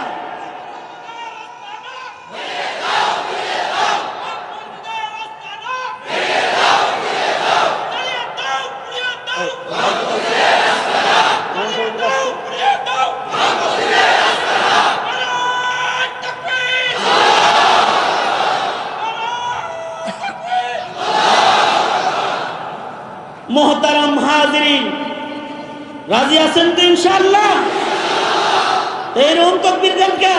মোহতারাম হাজিরিন, রাজি আছেন তো ইনশাআল্লাহ? এরকম তাকবীর দেন কে?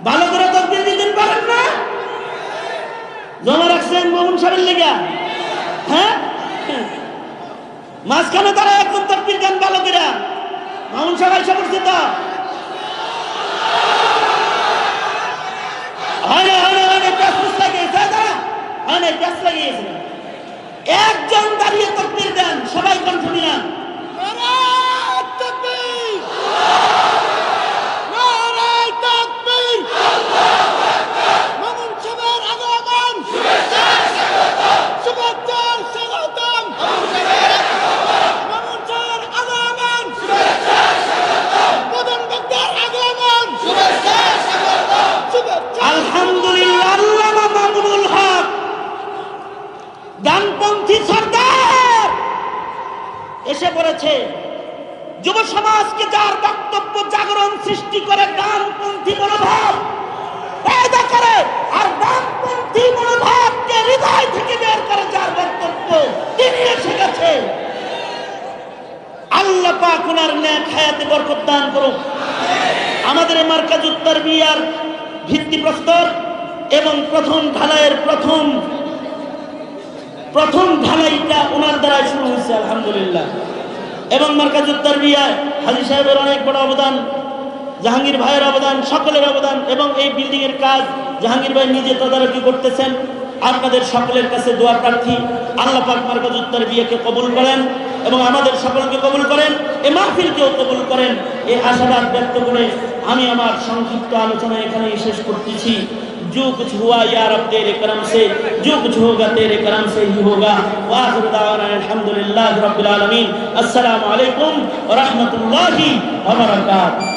ভালো করে তাকবীর দিতেন পারেন না? জমা রাখছেন মামুন সাহেবের লেগা? হ্যাঁ, মাঝখানে তারা একদম তাকবীর দেন ভালো করে। মামুন সাহেব এসে পড়ছে তো? একজন দাঁড়িয়ে তাকবীর দেন, সবাই কণ্ঠ মিলান। শুভেচ্ছা ডানপন্থী সরকার এসে পড়েছে। যুব সমাজকে যার বক্তব্য জাগরণ সৃষ্টি করে ডানপন্থী মনোভাব পয়দা করে, আর ডানপন্থী মনোভাবকে হৃদয় থেকে বের করে যার বক্তব্য তিনি এসে গেছে। আল্লাহ পাক ওনার নেক হায়াতে বরকত দান করুক। আমাদের এই মার্কাজুত তারবিয়ার ভিত্তিপ্রস্তর এবং প্রথম ঢালাইয়ের প্রথম ঢালাইটা ওনার দ্বারা শুরু হয়েছে আলহামদুলিল্লাহ। এবং মার্কাজুত তারবিয়ায় হাজী সাহেবের অনেক বড় অবদান, জাহাঙ্গীর ভাইয়ের অবদান, সকলের অবদান, এবং এই বিল্ডিং এর কাজ জাহাঙ্গীর ভাই নিজে তদারকি করতেছেন। আপনাদের সকলের কাছে দোয়া প্রার্থী, আল্লাহ পাক মার্কাজুত তারবিয়াকে কবুল করেন এবং আমাদের সকলকে কবুল করেন, এই মাহফিলকেও কবুল করেন। এই আশাবাদ ব্যক্ত করে আমি আমার সংক্ষিপ্ত আলোচনা এখানেই শেষ করতেছি। जो कुछ हुआ या रब तेरे करम से, जो कुछ होगा तेरे करम से ही होगा। व आखिर दावाना अल्हम्दुलिल्लाहि रब्बिल आलमीन। अस्सलामु अलैकुम व रहमतुल्लाहि व बरकातुहू।